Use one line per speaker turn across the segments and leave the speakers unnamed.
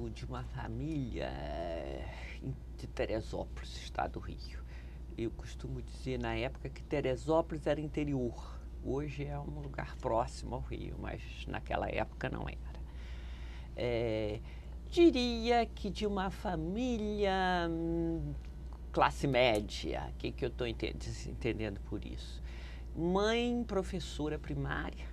sou de uma família de Teresópolis, estado do Rio. Eu costumo dizer na época que Teresópolis era interior. Hoje é um lugar próximo ao Rio, mas naquela época não era. Diria que de uma família classe média. O que eu estou entendendo por isso? Mãe professora primária,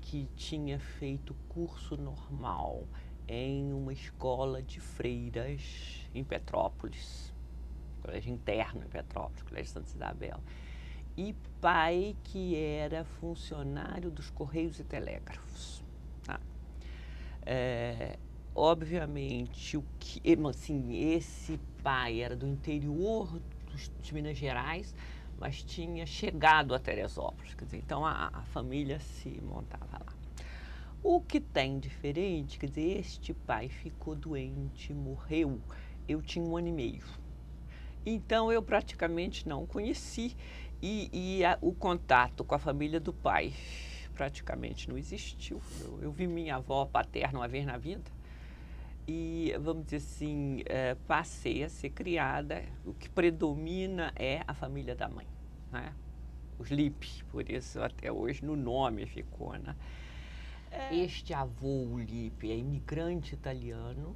que tinha feito curso normal em uma escola de freiras em Petrópolis, colégio interno em Petrópolis, colégio Santa Isabel, e pai que era funcionário dos Correios e Telégrafos. Tá? Obviamente, assim, esse pai era do interior de Minas Gerais, mas tinha chegado a Teresópolis, quer dizer, então a família se montava lá. O que tem diferente, quer dizer, este pai ficou doente, morreu, eu tinha 1 ano e meio. Então eu praticamente não conheci o contato com a família do pai praticamente não existiu. Eu vi minha avó paterna uma vez na vida e, vamos dizer assim, passei a ser criada, o que predomina é a família da mãe, né? Os Lippe, por isso até hoje no nome ficou, né? Este avô, o Lippe, é imigrante italiano.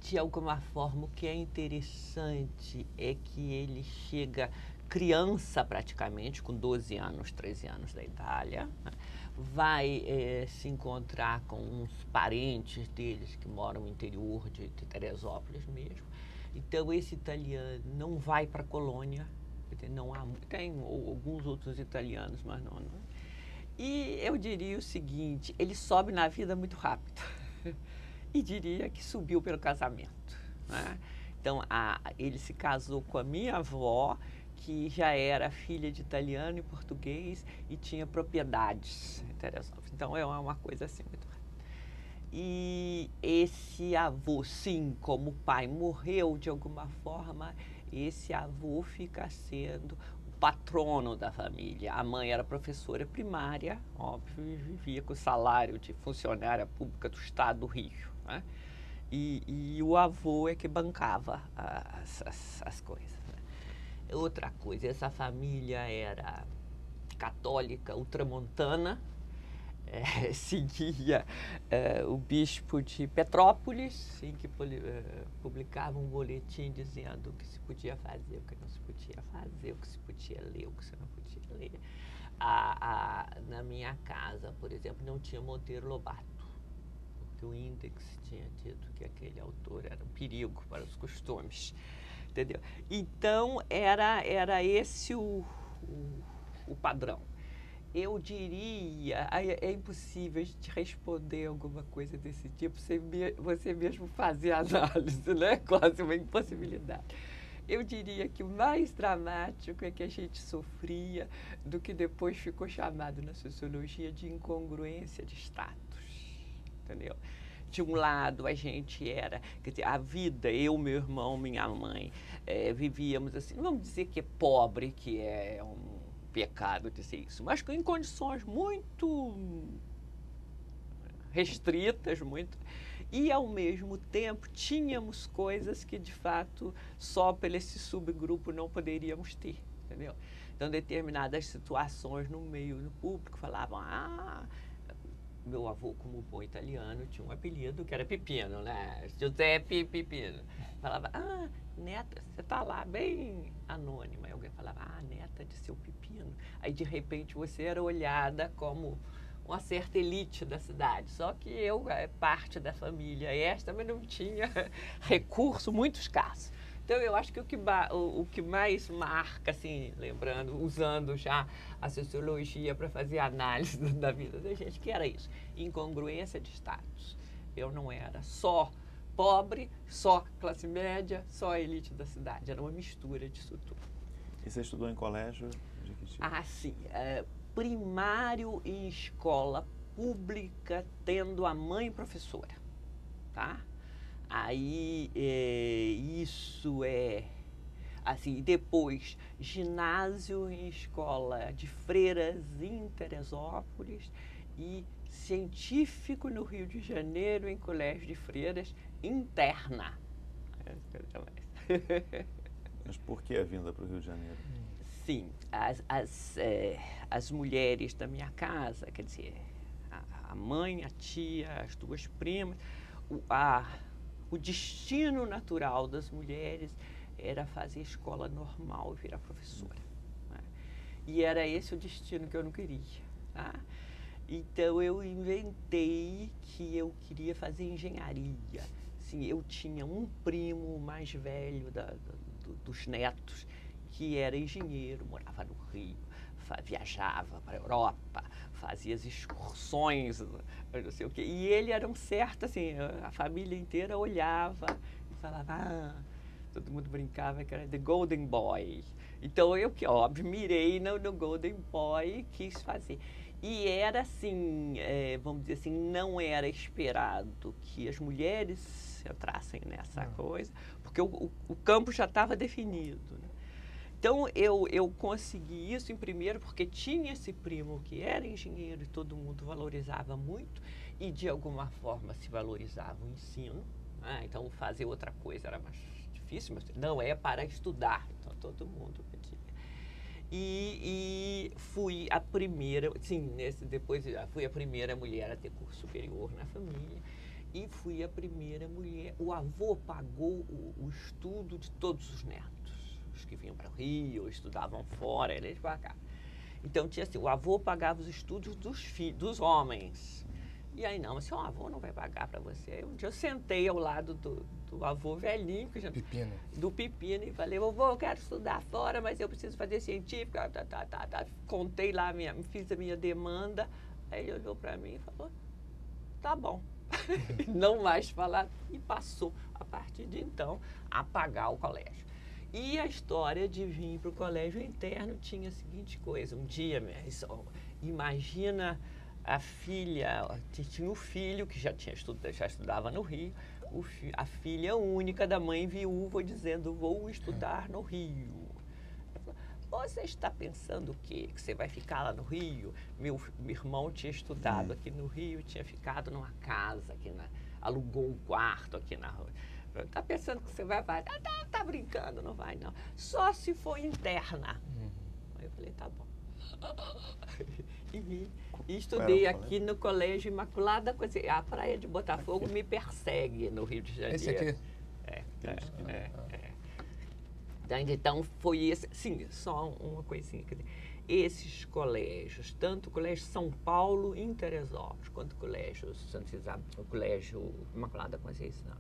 De alguma forma, o que é interessante é que ele chega criança praticamente, com 12 anos, 13 anos da Itália, vai se encontrar com uns parentes deles que moram no interior de Teresópolis mesmo. Então esse italiano não vai para a colônia, não há, tem alguns outros italianos, mas não. E eu diria o seguinte, ele sobe na vida muito rápido. E diria que subiu pelo casamento, né? Então, ele se casou com a minha avó, que já era filha de italiano e português e tinha propriedades em Teresópolis. Então, é uma coisa assim muito rápida. E esse avô, sim, como o pai morreu de alguma forma, esse avô fica sendo o patrono da família. A mãe era professora primária, óbvio, e vivia com o salário de funcionária pública do estado do Rio, né? E o avô é que bancava as coisas, né? Outra coisa, essa família era católica ultramontana, seguia o bispo de Petrópolis, em que publicava um boletim dizendo o que se podia fazer, o que não se podia fazer, o que se podia ler, o que se não podia ler. Na minha casa, por exemplo, não tinha Monteiro Lobato, porque o Index tinha dito que aquele autor era um perigo para os costumes, entendeu? Então, era esse o padrão. Eu diria, é impossível a gente responder alguma coisa desse tipo sem você mesmo fazer análise, né? Quase uma impossibilidade. Eu diria que o mais dramático é que a gente sofria do que depois ficou chamado na sociologia de incongruência de status, entendeu? De um lado a gente era, quer dizer, a vida, eu, meu irmão, minha mãe, vivíamos assim, não vamos dizer que é pobre, que é um pecado dizer isso, mas em condições muito restritas, e ao mesmo tempo tínhamos coisas que de fato só por esse subgrupo não poderíamos ter, entendeu? Então determinadas situações no meio do público falavam, meu avô, como bom italiano, tinha um apelido que era Pepino, né? Giuseppe Pepino. Falava, neta, você tá lá bem anônima. Aí alguém falava, neta de seu Pepino. Aí, de repente, você era olhada como uma certa elite da cidade. Só que eu, parte da família esta, mas não tinha recurso muito escasso. Então, eu acho que o que mais marca, assim, lembrando, usando já a sociologia para fazer análise da vida da gente, que era isso, incongruência de status. Eu não era só pobre, só classe média, só a elite da cidade. Era uma mistura disso tudo.
E você estudou em colégio de que tipo?
Sim. Primário em escola pública, tendo a mãe professora, tá? Aí, isso assim, depois, ginásio em escola de freiras em Teresópolis e científico no Rio de Janeiro, em colégio de freiras, interna.
Mas por que a vinda para o Rio de Janeiro?
Sim, as mulheres da minha casa, quer dizer, a mãe, a tia, as duas primas, o destino natural das mulheres era fazer escola normal e virar professora. Né? E era esse o destino que eu não queria. Tá? Então eu inventei que eu queria fazer engenharia. Assim, eu tinha um primo mais velho dos netos que era engenheiro, morava no Rio, viajava para a Europa, fazia as excursões, não sei o quê. E ele era um certo, assim, a família inteira olhava e falava, todo mundo brincava que era The Golden Boy. Então eu, que óbvio, mirei no Golden Boy e quis fazer. E era assim, vamos dizer assim, não era esperado que as mulheres entrassem nessa coisa, porque o campo já estava definido, né? Então, eu consegui isso, em primeiro, porque tinha esse primo que era engenheiro e todo mundo valorizava muito e, de alguma forma, se valorizava o ensino. Então, fazer outra coisa era mais difícil, mas não é para estudar. Então, todo mundo pedia. E fui a primeira, sim, depois fui a primeira mulher a ter curso superior na família. E fui a primeira mulher. O avô pagou o estudo de todos os netos. Os que vinham para o Rio, estudavam fora, eles pagavam. Então, tinha assim, o avô pagava os estudos dos homens. E aí, não, mas seu avô não vai pagar para você. Aí, um dia eu sentei ao lado do avô velhinho, do Pepino, e falei, vovô, eu quero estudar fora, mas eu preciso fazer científico. Contei lá, fiz a minha demanda. Aí ele olhou para mim e falou, tá bom. Não mais falar, e passou, a partir de então, a pagar o colégio. E a história de vir para o colégio interno tinha a seguinte coisa, um dia, imagina a filha, tinha um filho que já estudava no Rio, a filha única da mãe viúva dizendo, vou estudar no Rio. Você está pensando o quê? Que você vai ficar lá no Rio? Meu irmão tinha estudado aqui no Rio, tinha ficado numa casa, alugou um quarto aqui na rua. Está pensando que você vai? Tá brincando, não vai não. Só se for interna. Aí eu falei, tá bom. E estudei aqui no Colégio Imaculada, a Praia de Botafogo me persegue no Rio de Janeiro.
Esse aqui?
Então, foi esse. Sim, só uma coisinha. Quer dizer, esses colégios, tanto o Colégio São Paulo em Teresópolis, quanto o Colégio Santa Isabel, o Colégio Imaculada Conceição,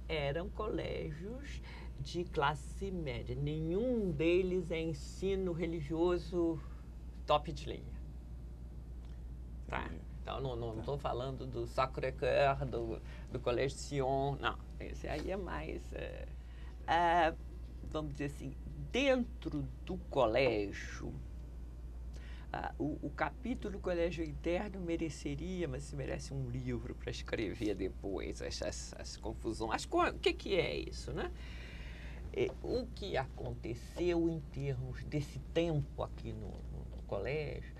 eram colégios de classe média. Nenhum deles é ensino religioso top de linha. Tá? Então, não estou falando do Sacré-Cœur, do Colégio Sion, não. Esse aí é mais... vamos dizer assim, dentro do colégio, o capítulo do colégio interno mereceria, mas se merece um livro para escrever depois, as confusões. O que é isso, né? O que aconteceu em termos desse tempo aqui no colégio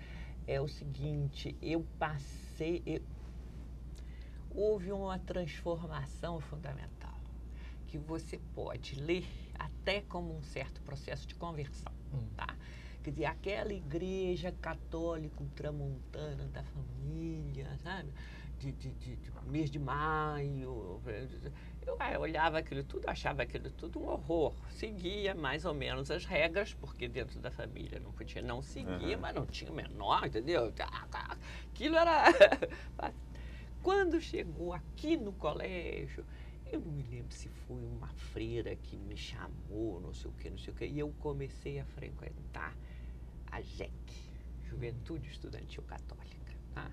é o seguinte, houve uma transformação fundamental, que você pode ler até como um certo processo de conversão, tá? Quer dizer, aquela igreja católica ultramontana da família, sabe? De mês de maio. Eu olhava aquilo tudo, achava aquilo tudo um horror. Seguia mais ou menos as regras, porque dentro da família não podia não seguir, mas não tinha o menor, entendeu? Aquilo era... Quando chegou aqui no colégio, eu não me lembro se foi uma freira que me chamou, não sei o quê, e eu comecei a frequentar a JEC, Juventude Estudantil Católica. Tá?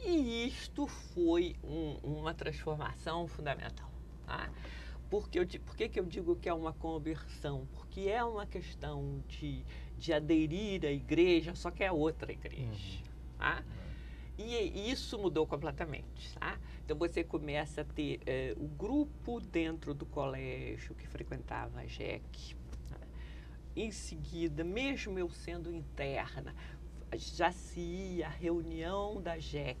E isto foi uma transformação fundamental. Tá? Por que eu digo que é uma conversão? Porque é uma questão de aderir à igreja, só que é outra igreja. Tá? E isso mudou completamente. Tá? Então, você começa a ter o grupo dentro do colégio que frequentava a JEC. Em seguida, mesmo eu sendo interna, já se ia à reunião da JEC,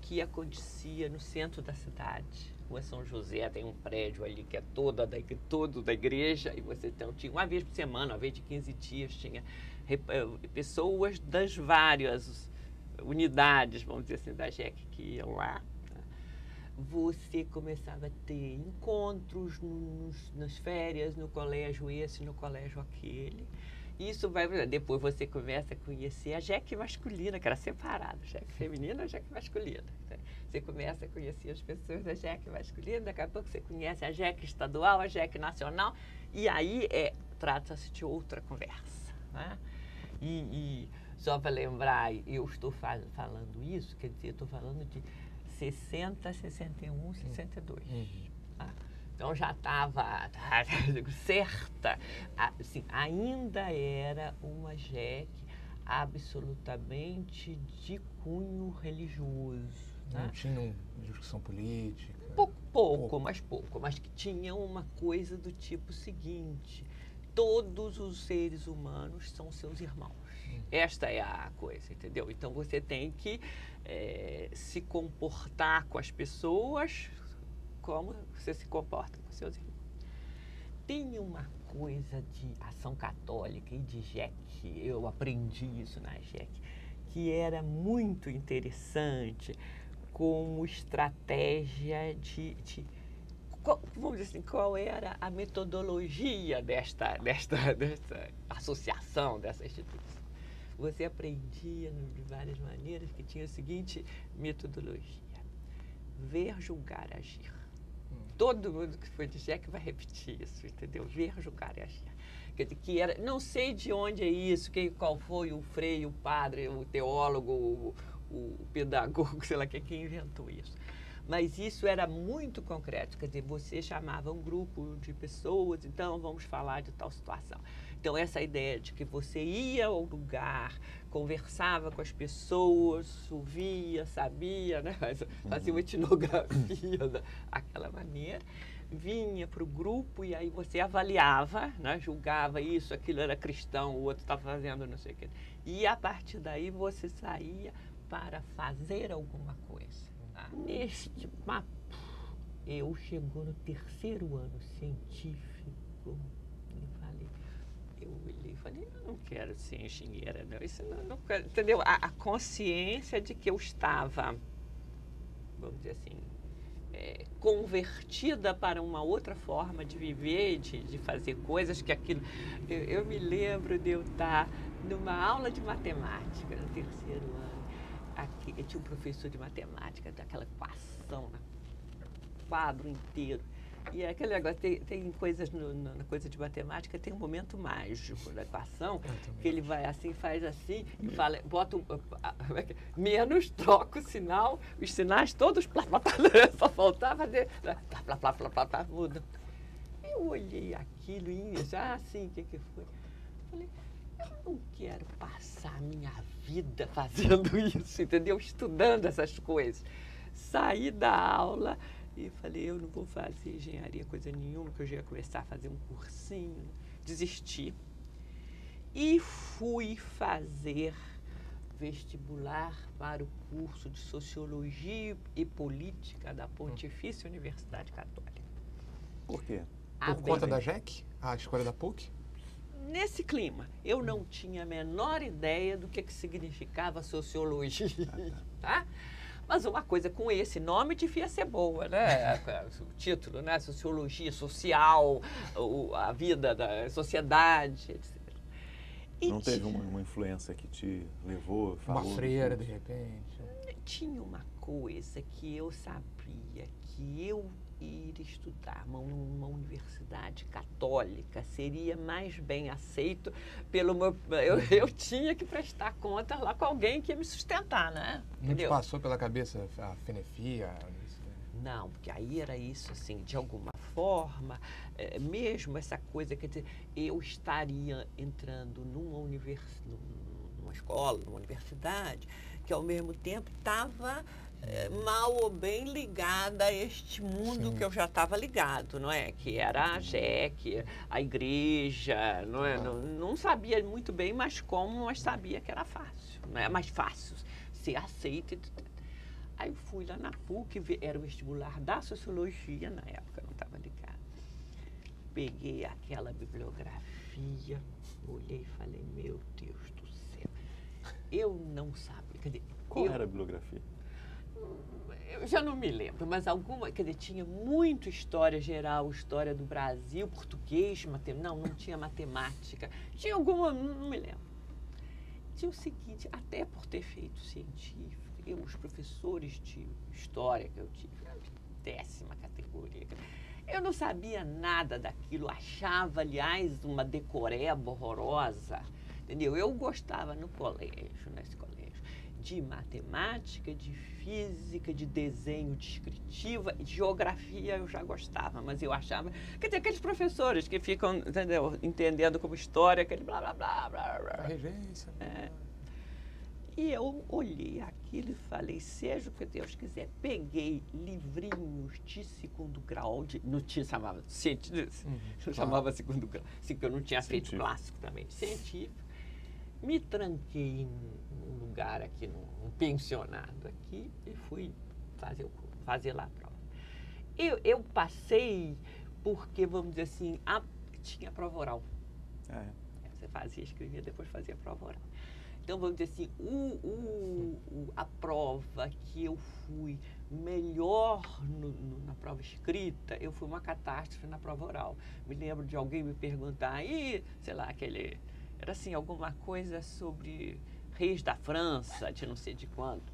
que acontecia no centro da cidade. Rua São José, tem um prédio ali que é todo da igreja, e você tinha uma vez por semana, uma vez de 15 dias, tinha pessoas das várias unidades, vamos dizer assim, da JEC que iam lá. Você começava a ter encontros nas férias, no colégio esse, no colégio aquele. Isso vai, depois você começa a conhecer a JEC masculina, que era separado, JEC feminina, JEC masculina. Você começa a conhecer as pessoas da JEC masculina, daqui a pouco você conhece a JEC estadual, a JEC nacional, e aí trata-se de outra conversa, né? E só para lembrar, eu estou falando isso, quer dizer, eu estou falando de 60, 61, 62. Tá? Então já estava certa, assim, ainda era uma JEC absolutamente de cunho religioso.
Não tinha uma discussão política?
Pouco, mas que tinha uma coisa do tipo seguinte: todos os seres humanos são seus irmãos. Esta é a coisa, entendeu? Então você tem que se comportar com as pessoas como você se comporta com seus irmãos. Tem uma coisa de ação católica e de JEC, eu aprendi isso na JEC, que era muito interessante como estratégia vamos dizer assim, qual era a metodologia desta associação, dessa instituição. Você aprendia de várias maneiras que tinha a seguinte metodologia: ver, julgar, agir. Todo mundo que foi de JEC vai repetir isso, entendeu? Ver, julgar e agir. Quer dizer, que era, não sei de onde é isso, qual foi o frei, o padre, o teólogo, o pedagogo, sei lá quem inventou isso. Mas isso era muito concreto, quer dizer, você chamava um grupo de pessoas, então vamos falar de tal situação. Então, essa ideia de que você ia ao lugar, conversava com as pessoas, ouvia, sabia, né? Fazia uma etnografia daquela maneira, vinha para o grupo e aí você avaliava, né? Julgava isso, aquilo era cristão, o outro estava fazendo não sei o quê. E a partir daí você saía para fazer alguma coisa. Neste papo, eu chegou no 3º ano científico e falei, eu não quero ser engenheira, não, isso não quero, entendeu? A consciência de que eu estava, vamos dizer assim, convertida para uma outra forma de viver, de fazer coisas que aquilo... Eu me lembro de eu estar numa aula de matemática no 3º ano. Aqui, eu tinha um professor de matemática, daquela equação, quadro inteiro. E aquele negócio, tem coisas na coisa de matemática, tem um momento mágico da equação, que ele vai assim, faz assim, e fala, bota menos, troca o sinal, os sinais todos, só faltava fazer, muda. Eu olhei aquilo e já assim, o que foi? Falei, eu não quero passar a minha vida fazendo isso, entendeu? Estudando essas coisas. Saí da aula e falei, eu não vou fazer engenharia coisa nenhuma, que eu já ia começar a fazer um cursinho. Desisti. E fui fazer vestibular para o curso de Sociologia e Política da Pontifícia Universidade Católica.
Por quê?
Por conta da JEC? A escolha da PUC?
Nesse clima, eu não tinha a menor ideia do que significava sociologia, tá? Mas uma coisa com esse nome devia ser boa, né? O título, né? Sociologia social, a vida da sociedade, etc.
Não teve uma influência que te levou, falou?
Uma freira, de repente?
Tinha uma coisa que eu sabia, que eu ir estudar numa universidade católica seria mais bem aceito pelo meu... Eu tinha que prestar conta lá com alguém que ia me sustentar, né?
Não te passou pela cabeça a FENEFIA?
Não, porque aí era isso, assim, de alguma forma, mesmo essa coisa, quer dizer, eu estaria entrando numa escola, numa universidade, que ao mesmo tempo estava mal ou bem ligada a este mundo
Sim.
que eu já estava ligado, não é? Que era a JEC, a igreja, não é? Não sabia muito bem, mas sabia que era fácil, não é? Mais fácil ser aceita. Aí eu fui lá na PUC, era o vestibular da sociologia, na época eu não estava ligada. Peguei aquela bibliografia, olhei e falei, meu Deus do céu, eu não sabia. Quer dizer,
Qual era a bibliografia?
eu já não me lembro, mas alguma, quer dizer, tinha muito história geral, história do Brasil, português, não tinha matemática, tinha alguma, não me lembro. Tinha o seguinte, até por ter feito científico, os professores de história que eu tive, 10ª categoria, eu não sabia nada daquilo, achava, aliás, uma decoreba horrorosa, entendeu? Eu gostava nesse colégio, de matemática, de física, de desenho descritiva, de geografia eu já gostava, mas eu achava, quer dizer, aqueles professores que ficam, entendeu, entendendo como história, aquele blá, blá, blá, blá, blá.
A regência.
E eu olhei aquilo e falei, seja o que Deus quiser. Peguei livrinhos de segundo grau, não tinha, chamava chamava segundo grau, porque eu não tinha feito clássico também, científico. Me tranquei num lugar aqui, num pensionado aqui, e fui fazer lá a prova. Eu passei porque, vamos dizer assim, tinha prova oral. Você escrevia, depois fazia prova oral. Então, vamos dizer assim, a prova que eu fui melhor na prova escrita, eu fui uma catástrofe na prova oral. Me lembro de alguém me perguntar, sei lá, era assim, alguma coisa sobre reis da França, de não sei de quanto.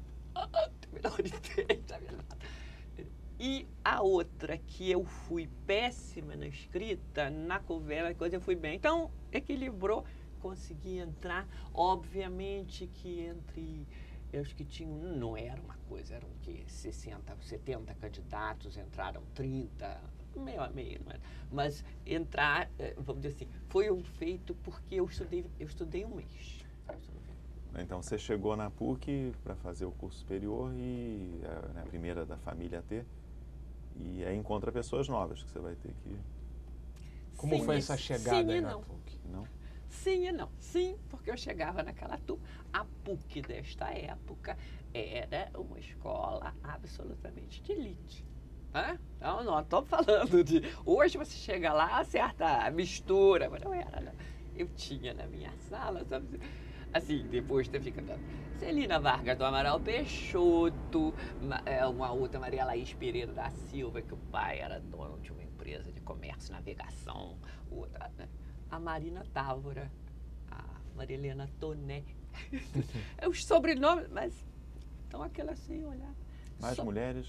E a outra, que eu fui péssima na escrita, na conversa, eu fui bem. Então, equilibrou. Consegui entrar, obviamente que os que tinham, não era uma coisa, eram o quê? 60, 70 candidatos, entraram 30, meio a meio, não era? Mas entrar, vamos dizer assim, foi um feito porque eu estudei um mês.
Então você chegou na PUC para fazer o curso superior e a primeira da família a ter, e aí encontra pessoas novas que você vai ter que...
Como foi essa chegada aí na
não.
PUC?
Não?
Sim e não. Sim, porque eu chegava naquela turma. A PUC desta época era uma escola absolutamente de elite. Então, não estou falando de... Hoje você chega lá, certa mistura, mas não era, né? Eu tinha na minha sala, sabe? Assim, depois você fica dando Celina Vargas do Amaral Peixoto, uma outra, Maria Laís Pereira da Silva, que o pai era dono de uma empresa de comércio e navegação, outra, né? A Marina Távora, a Maria Helena Toné. Os sobrenomes, mas então aquela assim, olhar.
Mais mulheres?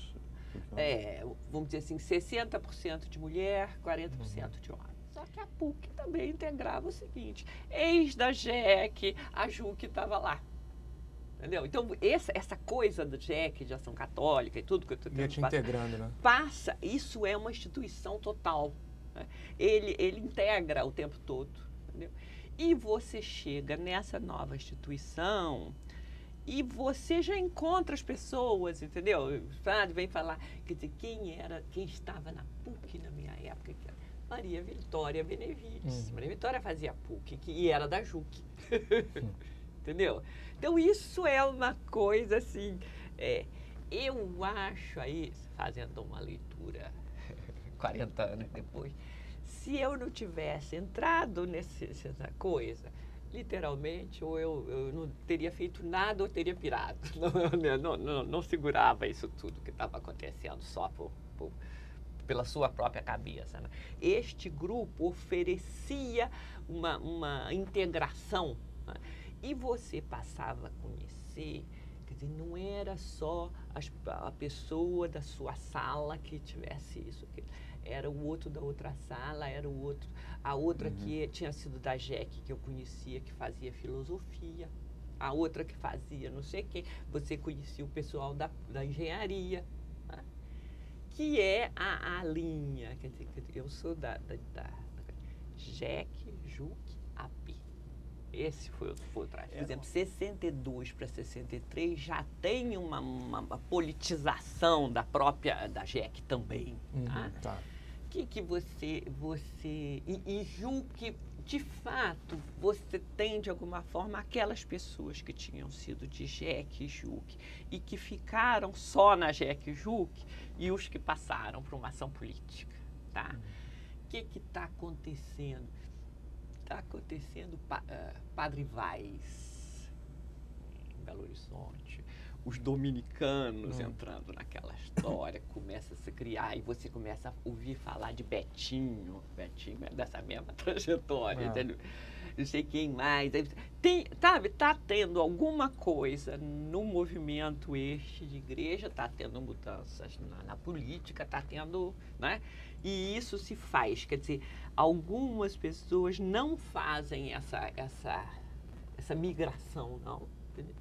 Vamos dizer assim, 60% de mulher, 40% de homem. Só que a PUC também integrava o seguinte, ex da JEC, a Ju que estava lá. Entendeu? Então, essa coisa do JEC, de ação católica e tudo que eu estou
te integrando, né?
Isso é uma instituição total. Né? Ele integra o tempo todo. Entendeu? E você chega nessa nova instituição e você já encontra as pessoas, entendeu? Vem falar, quer dizer, quem estava na PUC na minha época, que era Maria Vitória Benevides. Maria Vitória fazia PUC e era da JUC. Entendeu? Então, isso é uma coisa assim, eu acho aí, fazendo uma leitura 40 anos depois, se eu não tivesse entrado nessa coisa, literalmente, ou eu não teria feito nada ou teria pirado. Não segurava isso tudo que estava acontecendo só pela sua própria cabeça. Né? Este grupo oferecia uma integração, né? E você passava a conhecer, quer dizer, não era só a pessoa da sua sala que tivesse isso, era o outro da outra sala, era o outro, a outra que tinha sido da JEC, que eu conhecia, que fazia filosofia, a outra que fazia não sei o quê, você conhecia o pessoal da engenharia, né? Que é a linha, quer dizer, eu sou da JEC, JUC, AP. Esse foi o traje. Por exemplo, 62 para 63 já tem uma politização da própria da GEC também. Tá? Que você e julgo que, de fato, você tem, de alguma forma, aquelas pessoas que tinham sido de GEC e JUC e que ficaram só na GEC e JUC e os que passaram para uma ação política. Tá? O que está acontecendo? Está acontecendo Padre Vaz, em Belo Horizonte, os dominicanos entrando naquela história, começa a se criar e você começa a ouvir falar de Betinho é dessa mesma trajetória, entendeu? Não sei quem mais. Tá tendo alguma coisa no movimento de igreja, tá tendo mudanças na política, tá tendo, né? E isso se faz, quer dizer, algumas pessoas não fazem essa migração, não, entendeu?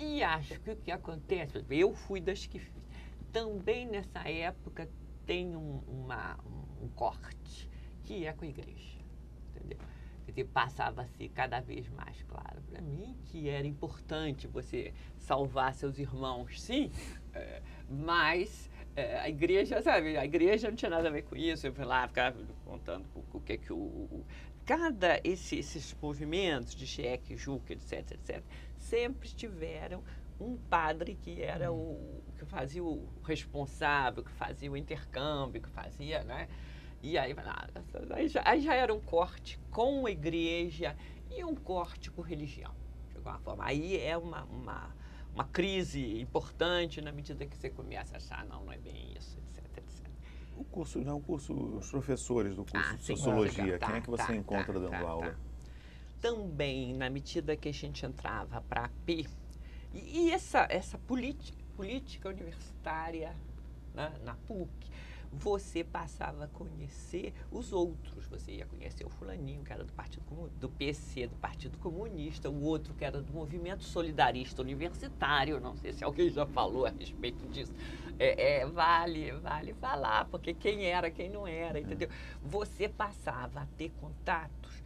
E acho que o que acontece, eu fui das que fiz. Também nessa época tem um corte, que é com a igreja, entendeu? Quer dizer, passava a ser cada vez mais claro para mim que era importante você salvar seus irmãos, sim, mas a igreja, sabe, a igreja não tinha nada a ver com isso. Eu fui lá, ficava contando o que esses movimentos de GEC, JUC, etc, sempre tiveram um padre que era que fazia o responsável, que fazia o intercâmbio, que fazia, né? E aí já era um corte com a igreja e um corte com religião, de alguma forma. Aí é uma crise importante na medida que você começa a achar, não é bem isso, etc.
O curso, os professores do curso de Sociologia, quem é que você encontra dando aula?
Também, na medida que a gente entrava para a P, e essa política universitária, né, na PUC, você passava a conhecer os outros. Você ia conhecer o fulaninho, que era do PC, do Partido Comunista, o outro que era do Movimento Solidarista Universitário, não sei se alguém já falou a respeito disso. Vale falar, porque quem era, quem não era, entendeu? Você passava a ter contatos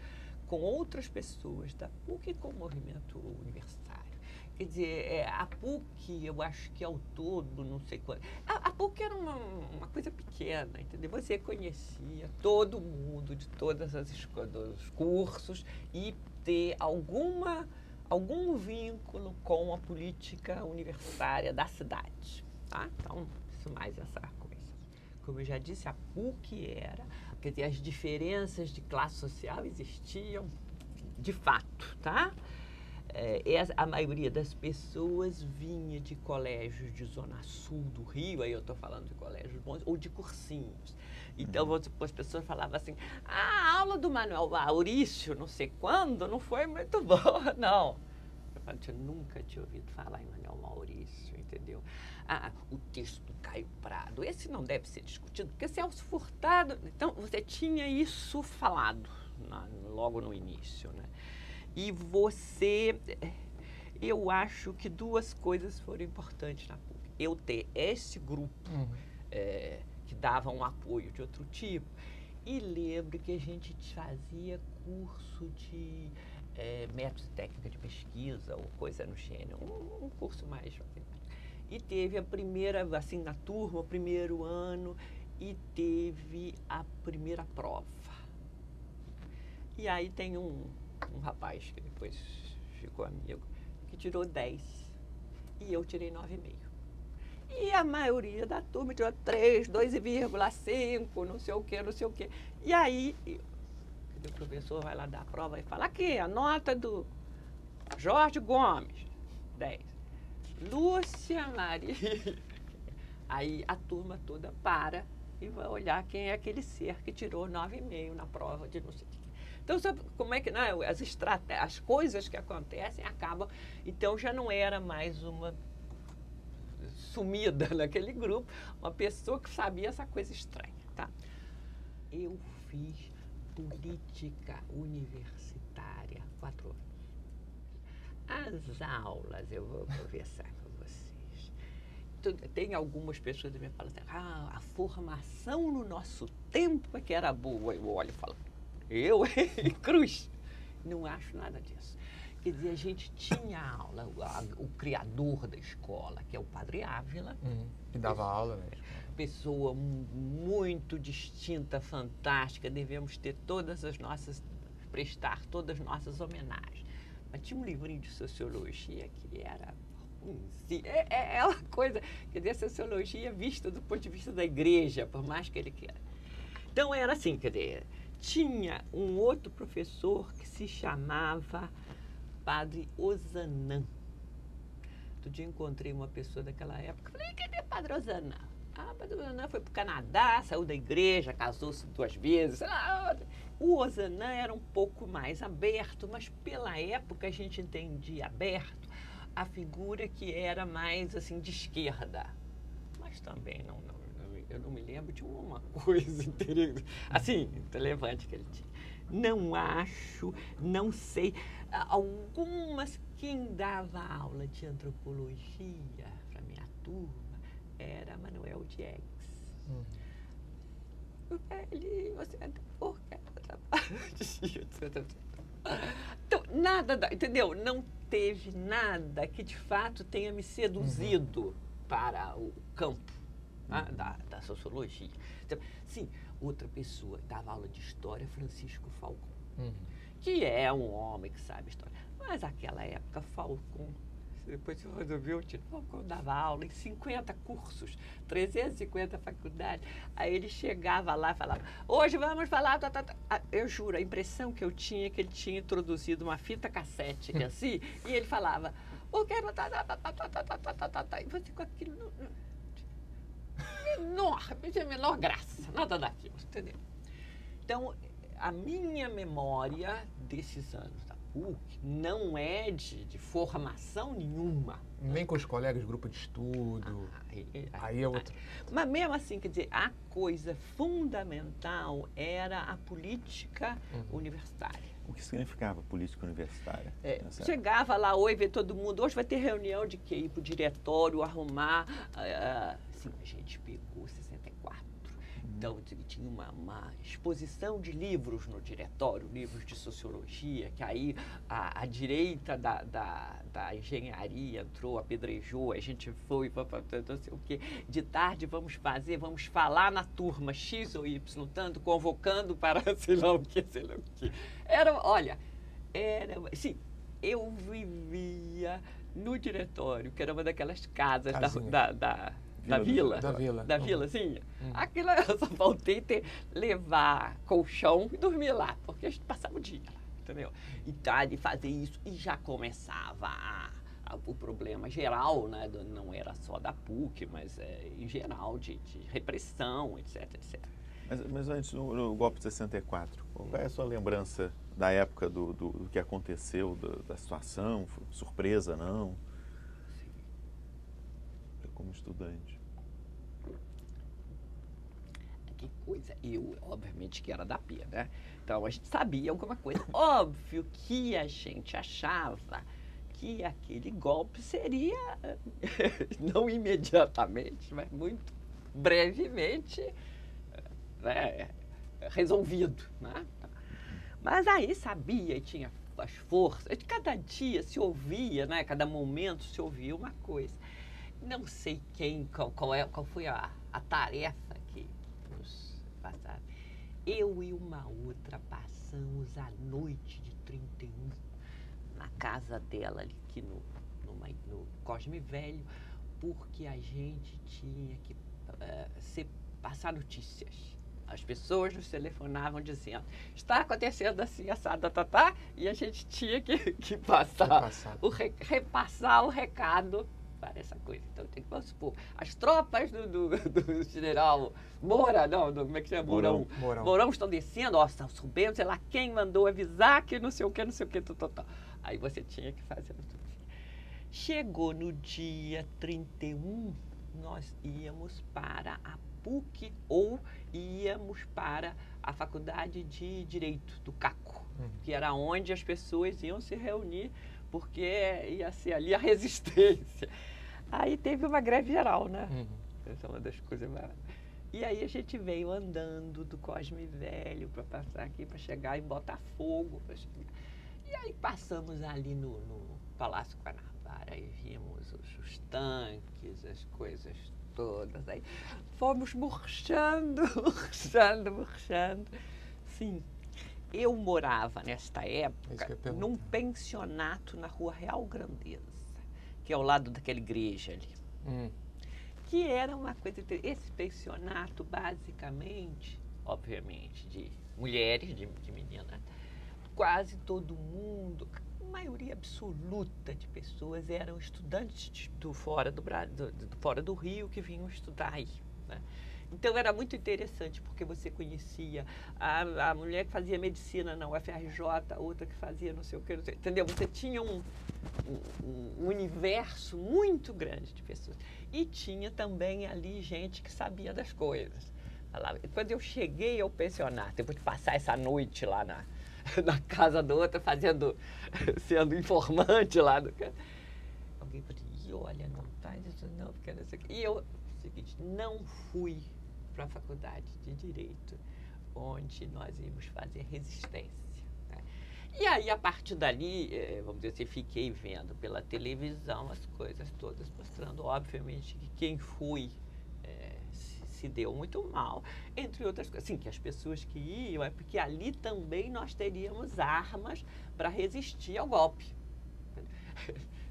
com outras pessoas da PUC e com o movimento universitário. Quer dizer, a PUC, eu acho que ao todo, não sei quanto. A PUC era uma coisa pequena, entendeu? Você conhecia todo mundo de todos os cursos e ter algum vínculo com a política universitária da cidade, tá? Então, isso mais essa coisa. Como eu já disse, a PUC quer dizer, as diferenças de classe social existiam de fato, tá? A maioria das pessoas vinha de colégios de zona sul do Rio, aí eu estou falando de colégios bons, ou de cursinhos. Então, as pessoas falavam assim, a aula do Manuel Maurício, não sei quando, não foi muito boa, não. Eu nunca tinha ouvido falar em Manuel Maurício, entendeu? O texto do Caio Prado, esse não deve ser discutido, porque Celso Furtado... Então, você tinha isso falado logo no início, né? E eu acho que duas coisas foram importantes na PUC. Eu ter esse grupo que dava um apoio de outro tipo, e lembro que a gente fazia curso de métodos e técnica de pesquisa ou coisa no gênero, um curso mais jovem. E teve a primeira, assim, na turma, o primeiro ano, e teve a primeira prova. E aí tem um rapaz que depois ficou amigo, que tirou 10 e eu tirei 9,5. E a maioria da turma tirou 3, 2,5, não sei o quê. E aí, o professor vai lá dar a prova e fala, aqui, a nota do Jorge Gomes, 10. Lúcia Maria. Aí a turma toda para e vai olhar quem é aquele ser que tirou 9,5 na prova de não sei o quê. Então, sabe como é que, né, as coisas que acontecem acabam. Então, já não era mais uma sumida naquele grupo, uma pessoa que sabia essa coisa estranha, tá? Eu fiz política universitária 4 anos. As aulas, eu vou conversar com vocês. Tem algumas pessoas que me falam assim, a formação no nosso tempo é que era boa. Eu olho e falo, cruz. Não acho nada disso. Quer dizer, a gente tinha aula, o criador da escola, que é o Padre Ávila.
Que dava aula, né?
Pessoa muito distinta, fantástica, devemos ter prestar todas as nossas homenagens. Mas tinha um livrinho de sociologia que era é uma coisa, quer dizer, a sociologia vista do ponto de vista da igreja, por mais que ele queira. Então era assim, quer dizer, tinha um outro professor que se chamava Padre Ozanam. Outro dia encontrei uma pessoa daquela época, falei, cadê Padre Ozanam? Padre Ozanam foi para o Canadá, saiu da igreja, casou-se 2 vezes. O Ozanam era um pouco mais aberto, mas pela época a gente entendia aberto a figura que era mais assim de esquerda. Mas também eu não me lembro de uma coisa interessante, assim, relevante que ele tinha. Não sei. Algumas, quem dava aula de antropologia para minha turma era Manuel Diegues. Você é então, entendeu? Não teve nada que de fato tenha me seduzido para o campo da sociologia. Então, sim, outra pessoa dava aula de história, Francisco Falcon, que é um homem que sabe história. Mas naquela época, Falcon, depois eu resolvi o título, Falcon dava aula em 50 cursos, 350 faculdades. Aí ele chegava lá e falava, hoje vamos falar... Eu juro, a impressão que eu tinha é que ele tinha introduzido uma fita cassete, que assim, e ele falava, o que... E você com aquilo... Não tinha a menor graça, nada daquilo, entendeu? Então, a minha memória desses anos da PUC não é de formação nenhuma.
Nem com os colegas, grupo de estudo. Aí é outro.
Mas mesmo assim, quer dizer, a coisa fundamental era a política universitária.
O que significava política universitária?
Chegava lá, oi, ver todo mundo. Hoje vai ter reunião de quê? Ir para o diretório, arrumar. Sim, a gente pegou 64. Então, tinha uma exposição de livros no diretório, livros de sociologia, que aí a direita da engenharia entrou, apedrejou, a gente foi, não sei o quê. De tarde vamos falar na turma X ou Y, tanto, convocando para sei lá o quê. Sim, eu vivia no diretório, que era uma daquelas casas da vila, sim. Aquilo eu só faltei levar colchão e dormir lá, porque a gente passava o dia lá, entendeu? E tarde fazer isso, e já começava o problema geral, né? Não era só da PUC, mas em geral de repressão, etc, etc.
Mas antes, no golpe de 64, qual é a sua lembrança da época do que aconteceu, da situação? Foi surpresa, não? Como estudante.
Que coisa. Eu, obviamente, que era da PIA, né? Então, a gente sabia alguma coisa. Óbvio que a gente achava que aquele golpe seria, não imediatamente, mas muito brevemente, resolvido, né? Mas aí sabia e tinha as forças. Cada dia se ouvia, né? Cada momento se ouvia uma coisa. Não sei qual foi a tarefa que nos passaram. Eu e uma outra passamos a noite de 31 na casa dela, ali aqui no Cosme Velho, porque a gente tinha que passar notícias. As pessoas nos telefonavam dizendo, está acontecendo assim, assado, e a gente tinha que repassar o recado para essa coisa. Então, vamos supor, as tropas do general Moura, como é que chama? Mourão estão descendo, estão subindo, sei lá, quem mandou avisar que não sei o que, tal. Aí você tinha que fazer tudo. Chegou no dia 31, nós íamos para a PUC ou íamos para a Faculdade de Direito do Caco, que era onde as pessoas iam se reunir, porque ia ser ali a resistência. Aí teve uma greve geral, né? Essa é uma das coisas mais... E aí a gente veio andando do Cosme Velho para passar aqui, para chegar em Botafogo. E aí passamos ali no Palácio Guanabara e vimos os tanques, as coisas todas. Aí fomos murchando, murchando. Sim. Eu morava, nesta época, num pensionato na Rua Real Grandeza, que é ao lado daquela igreja ali. Que era uma coisa... Esse pensionato, basicamente, obviamente, de mulheres, de meninas, quase todo mundo, a maioria absoluta de pessoas eram estudantes fora do Rio que vinham estudar aí, né? Então era muito interessante, porque você conhecia a mulher que fazia medicina na UFRJ, outra que fazia não sei o que, não sei, entendeu? Você tinha um universo muito grande de pessoas. E tinha também ali gente que sabia das coisas. Quando eu cheguei ao pensionato, depois de passar essa noite lá na casa da outra, sendo informante lá do cara, alguém falou, e olha, não faz isso não, porque não sei o quê. E eu, seguinte, não fui para a faculdade de Direito, onde nós íamos fazer resistência, né? E aí, a partir dali, vamos dizer assim, fiquei vendo pela televisão as coisas todas, mostrando, obviamente, que quem foi se deu muito mal, entre outras coisas. Sim, que as pessoas que iam, é porque ali também nós teríamos armas para resistir ao golpe.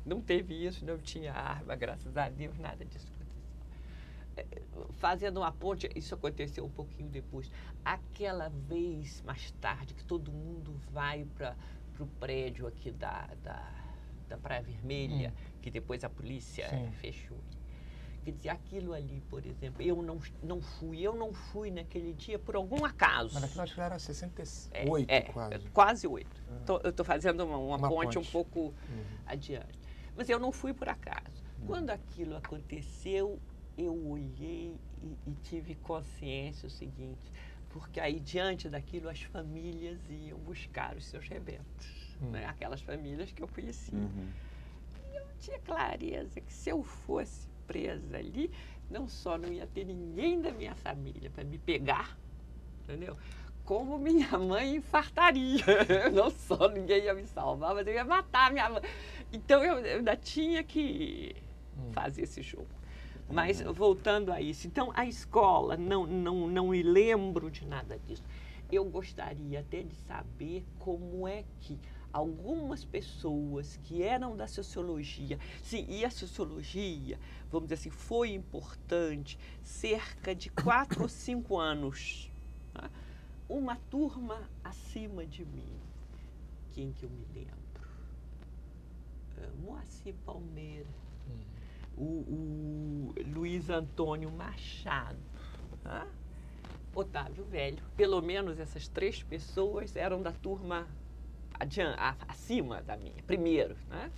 Não teve isso, não tinha arma, graças a Deus, nada disso aconteceu. Fazendo uma ponte, isso aconteceu um pouquinho depois. Aquela vez mais tarde, que todo mundo vai para o prédio aqui da Praia Vermelha, que depois a polícia fechou. Quer dizer, aquilo ali, por exemplo, eu não fui naquele dia por algum acaso.
Mas naquilo acho que era 68, quase.
Quase 8. Eu estou fazendo uma ponte um pouco adiante. Mas eu não fui por acaso. Quando aquilo aconteceu, eu olhei e tive consciência o seguinte, porque aí, diante daquilo, as famílias iam buscar os seus rebentos, né? Aquelas famílias que eu conhecia. E eu tinha clareza que se eu fosse presa ali, não só não ia ter ninguém da minha família para me pegar, entendeu? Como minha mãe infartaria. Não só ninguém ia me salvar, mas eu ia matar minha mãe. Então eu ainda tinha que fazer esse jogo. Mas voltando a isso, então a escola, não me lembro de nada disso. Eu gostaria até de saber como é que algumas pessoas que eram da sociologia, sim, e a sociologia, vamos dizer assim, foi importante cerca de 4 ou 5 anos. Tá? Uma turma acima de mim, quem que eu me lembro? Moacir Palmeira, o Luiz Antônio Machado, tá? Otávio Velho. Pelo menos essas 3 pessoas eram da turma acima da minha, primeiro, né?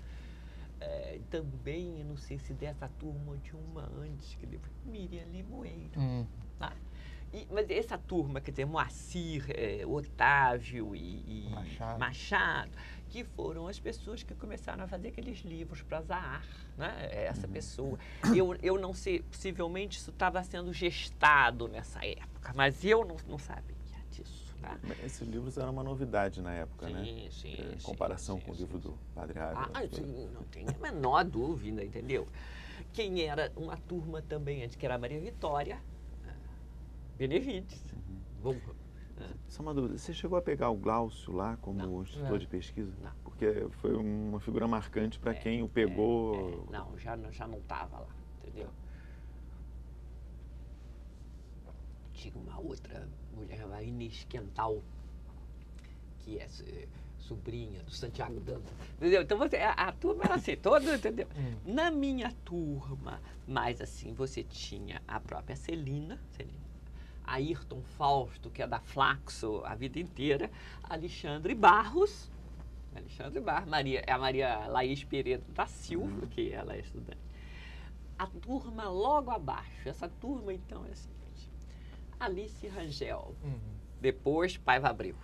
Também, eu não sei se dessa turma ou de uma antes, que depois, Miriam Limoeiro. Tá? Mas essa turma, quer dizer, Moacir, Otávio e Machado, que foram as pessoas que começaram a fazer aqueles livros para Zahar, né? Essa pessoa. Eu não sei, possivelmente isso estava sendo gestado nessa época, mas eu não sabia disso. Né?
Esses livros eram uma novidade na época, né?
Sim,
em comparação com o livro do Padre Ávila.
Sim, não tem a menor dúvida, entendeu? Quem era uma turma também antes, que era a Maria Vitória Benevides.
Só uma dúvida, você chegou a pegar o Glaucio lá como instrutor de pesquisa?
Não.
Porque foi uma figura marcante para quem o pegou.
Não, já não estava lá, entendeu? Tinha uma outra mulher, a Inês Quental, que é sobrinha do Santiago Dantas, entendeu? Então a turma era assim, toda, entendeu? Na minha turma, mas assim, você tinha a própria Celina, Ayrton Fausto, que é da Flaxo a vida inteira, Alexandre Barros, a Maria Laís Pereira da Silva, que ela é estudante. A turma logo abaixo, essa turma então é a seguinte: Alice Rangel, depois Paiva Abreu,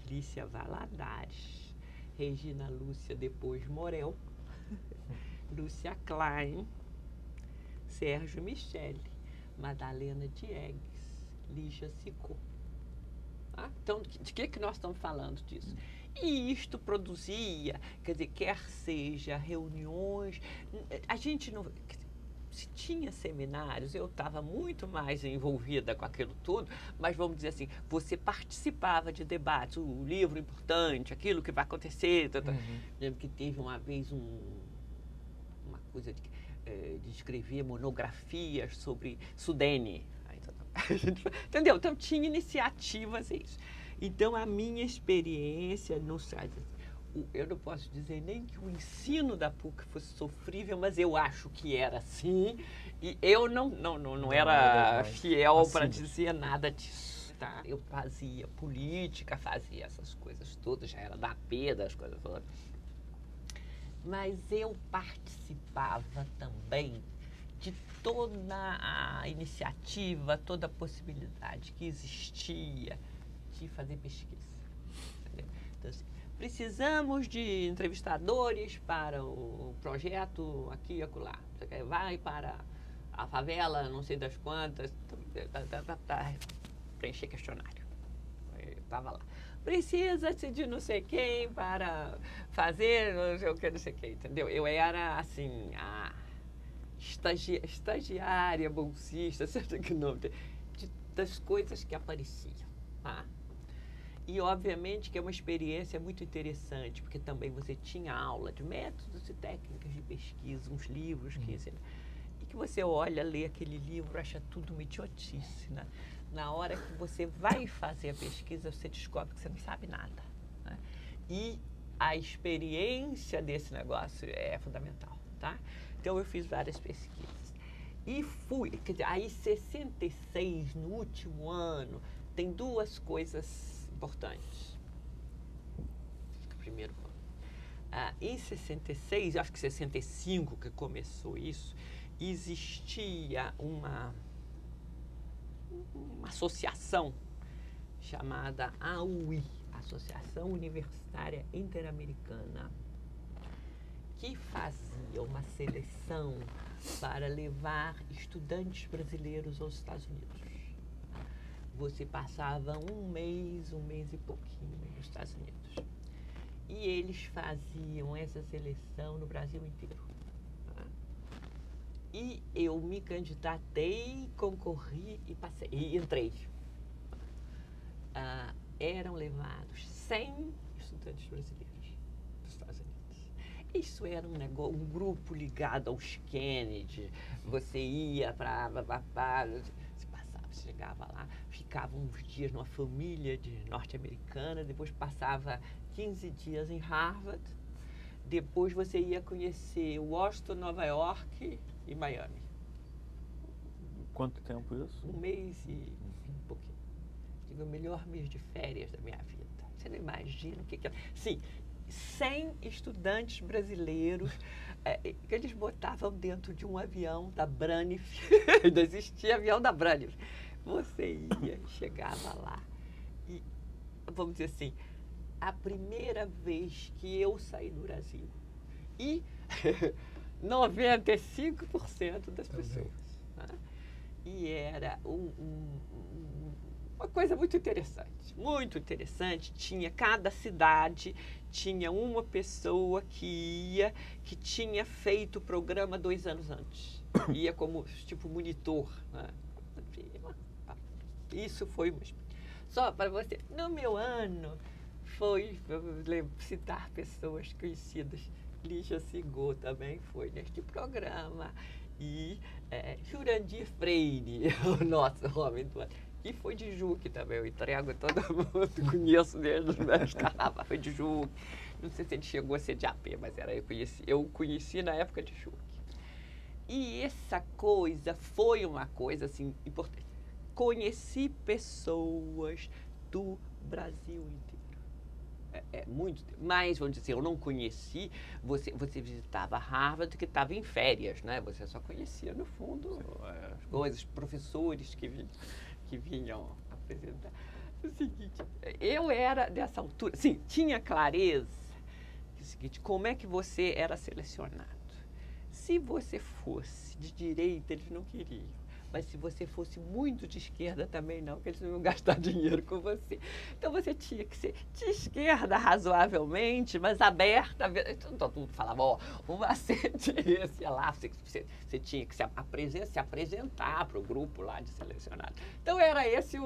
Lícia Valadares, Regina Lúcia, depois Morel, Lúcia Klein, Sérgio Michele, Madalena Diegues, Lígia Sicô. Tá? Então, de que nós estamos falando disso? E isto produzia, quer dizer, quer seja reuniões, a gente não... Se tinha seminários, eu estava muito mais envolvida com aquilo tudo, mas vamos dizer assim, você participava de debates, o livro importante, aquilo que vai acontecer. Lembro que teve uma vez uma coisa de escrever monografias sobre Sudene. Entendeu? Então tinha iniciativas isso. Então a minha experiência no eu não posso dizer nem que o ensino da PUC fosse sofrível, mas eu acho que era assim. E eu não era fiel para dizer nada disso. Tá? Eu fazia política, fazia essas coisas todas, já era da AP, das coisas todas. Mas eu participava também de toda a iniciativa, toda a possibilidade que existia de fazer pesquisa. Entendeu? Então, assim, precisamos de entrevistadores para o projeto aqui e acolá. Vai para a favela, não sei das quantas, preencher questionário. Eu estava lá. Precisa-se de não sei quem para fazer não sei o que, não sei quem, entendeu? Eu era, assim, a estagiária, bolsista, sei que nome, das coisas que apareciam, tá? E, obviamente, que é uma experiência muito interessante, porque também você tinha aula de métodos e técnicas de pesquisa, uns livros que ensinam. E que você olha, lê aquele livro, acha tudo uma idiotice, né? Na hora que você vai fazer a pesquisa, você descobre que você não sabe nada, né? E a experiência desse negócio é fundamental, tá? Então, eu fiz várias pesquisas. E fui, quer dizer, aí 66, no último ano, tem duas coisas importantes. Primeiro, em 66, acho que 65 que começou isso, existia uma associação chamada AUI, Associação Universitária Interamericana, que fazia uma seleção para levar estudantes brasileiros aos Estados Unidos. Você passava um mês e pouquinho nos Estados Unidos. E eles faziam essa seleção no Brasil inteiro. E eu me candidatei, concorri e passei. E entrei. Eram levados 100 estudantes brasileiros dos Estados Unidos. Isso era um grupo ligado aos Kennedy. Você ia para... Você chegava lá, ficava uns dias numa família norte-americana, depois passava 15 dias em Harvard, depois você ia conhecer Washington, Nova York e Miami.
Quanto tempo isso?
Um mês e um pouquinho. Tive o melhor mês de férias da minha vida. Você não imagina o que é. Sim, 100 estudantes brasileiros que eles botavam dentro de um avião da Braniff. Ainda existia avião da Braniff. Você ia, chegava lá e, vamos dizer assim, a primeira vez que eu saí do Brasil e 95% das pessoas. Né? E era uma coisa muito interessante, muito interessante. Tinha cada cidade, tinha uma pessoa que tinha feito o programa 2 anos antes. Ia como, tipo, monitor. Né? Isso foi só para você. No meu ano, vou citar pessoas conhecidas. Lígia Sigô também foi neste programa. E Jurandir Freire, o nosso homem do ano. E foi de Juque também, eu entrego todo mundo, conheço desde os meus carnaval, foi de Juque. Não sei se ele chegou a ser de AP, mas eu conheci na época de Juque. E essa coisa foi uma coisa assim importante. Conheci pessoas do Brasil inteiro. Muito, mas, vamos dizer assim, eu não conheci, você visitava Harvard, que estava em férias, né? Você só conhecia, no fundo, as coisas, professores que vinham apresentar. O seguinte, eu era, dessa altura, sim, tinha clareza, que é o seguinte, como é que você era selecionado? Se você fosse de direita, eles não queriam. mas se você fosse muito de esquerda também não, porque eles não iam gastar dinheiro com você. Então você tinha que ser de esquerda razoavelmente, mas aberta. Então todo mundo falava, ó, o macete é esse, lá, você tinha que se apresentar para o grupo lá de selecionados. Então era esse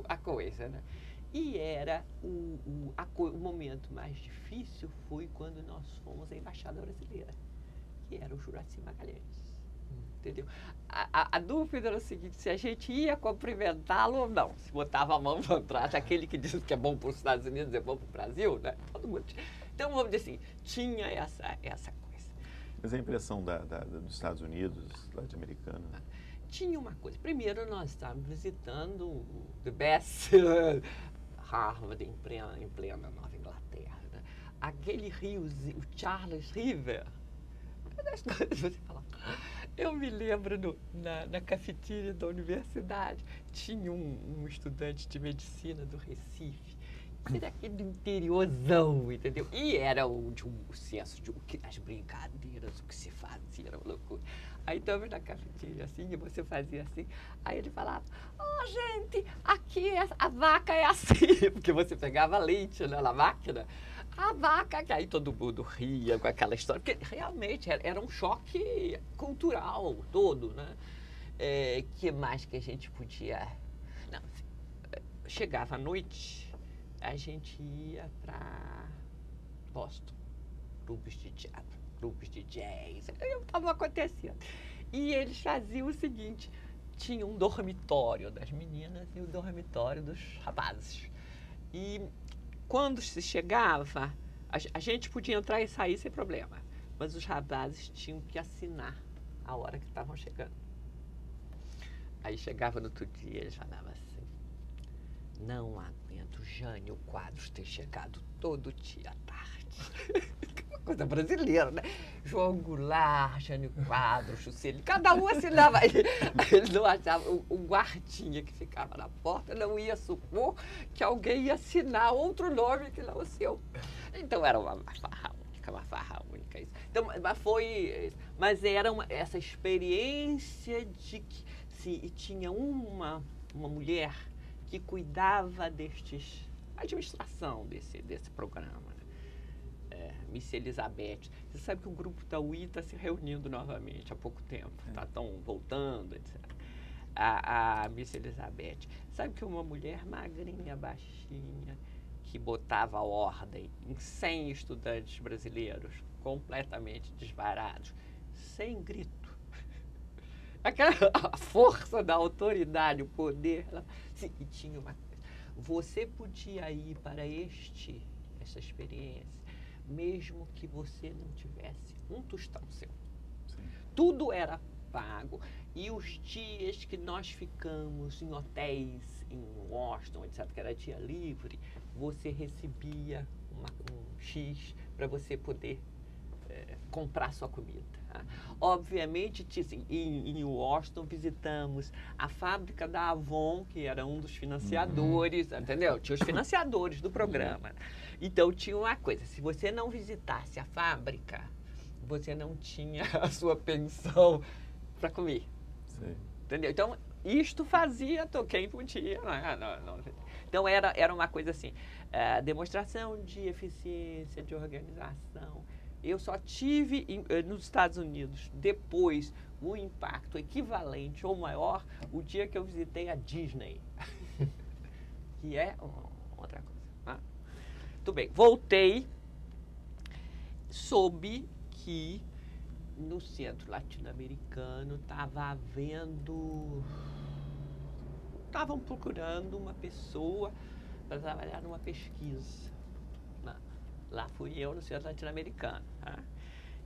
a coisa, né? E era o momento mais difícil foi quando nós fomos à Embaixada Brasileira, que era o Juracy Magalhães. Entendeu? A dúvida era o seguinte, se a gente ia cumprimentá-lo ou não. Se botava a mão para trás, aquele que diz que é bom para os Estados Unidos, é bom para o Brasil, né? Todo mundo. Então, vamos dizer assim, tinha essa coisa.
Mas a impressão dos Estados Unidos, norte-americano?
Tinha uma coisa. Primeiro, nós estávamos visitando o The Best Harvard em plena Nova Inglaterra. Né? Aquele riozinho, o Charles River. Das coisas você fala. Eu me lembro na cafeteria da universidade, tinha um estudante de medicina do Recife, que era aquele do interiorzão, entendeu? E era o senso de as brincadeiras, o que se fazia, era uma loucura. Aí estava na cafeteria assim, e você fazia assim, aí ele falava, gente, aqui a vaca é assim, porque você pegava leite, né, na máquina. A vaca, que aí todo mundo ria com aquela história, porque realmente era um choque cultural todo, né? Que mais que a gente podia... Não, chegava à noite, a gente ia para Boston, clubes de teatro, clubes de jazz, estava acontecendo. E eles faziam o seguinte, tinha um dormitório das meninas e um dormitório dos rapazes. E quando se chegava, a gente podia entrar e sair sem problema, mas os rapazes tinham que assinar a hora que estavam chegando. Aí chegava no outro dia, eles falavam assim, não aguento Jânio Quadros ter chegado todo dia à tarde. Uma coisa brasileira, né? João Goulart, Jânio Quadros, Juscelino, cada um assinava. Eles não achavam, o guardinha que ficava na porta não ia supor que alguém ia assinar outro nome que não o seu. Então era uma farra única isso. Então, mas era essa experiência de que se tinha uma mulher que cuidava administração desse programa. Miss Elizabeth. Você sabe que o grupo da UI está se reunindo novamente há pouco tempo. Estão voltando, etc. A Miss Elizabeth. Sabe que uma mulher magrinha, baixinha, que botava ordem em 100 estudantes brasileiros, completamente desvarados, sem grito. A força da autoridade, o poder. E tinha uma coisa. Você podia ir para essa experiência, mesmo que você não tivesse um tostão seu. Sim. Tudo era pago. E os dias que nós ficamos em hotéis, em Washington, etc., que era dia livre, você recebia um X para você poder comprar sua comida. Tá? Obviamente, em Washington, visitamos a fábrica da Avon, que era um dos financiadores, entendeu? Tinha os financiadores do programa. Então, tinha uma coisa, se você não visitasse a fábrica, você não tinha a sua pensão para comer. Sim. Entendeu? Então, isto fazia quem podia. Não. Então, era uma coisa assim, demonstração de eficiência, de organização. Eu só tive nos Estados Unidos, depois, um impacto equivalente ou maior, o dia que eu visitei a Disney, que é outra coisa. Muito bem, voltei, soube que no centro latino-americano estavam procurando uma pessoa para trabalhar numa pesquisa. Lá fui eu no centro latino-americano. Tá?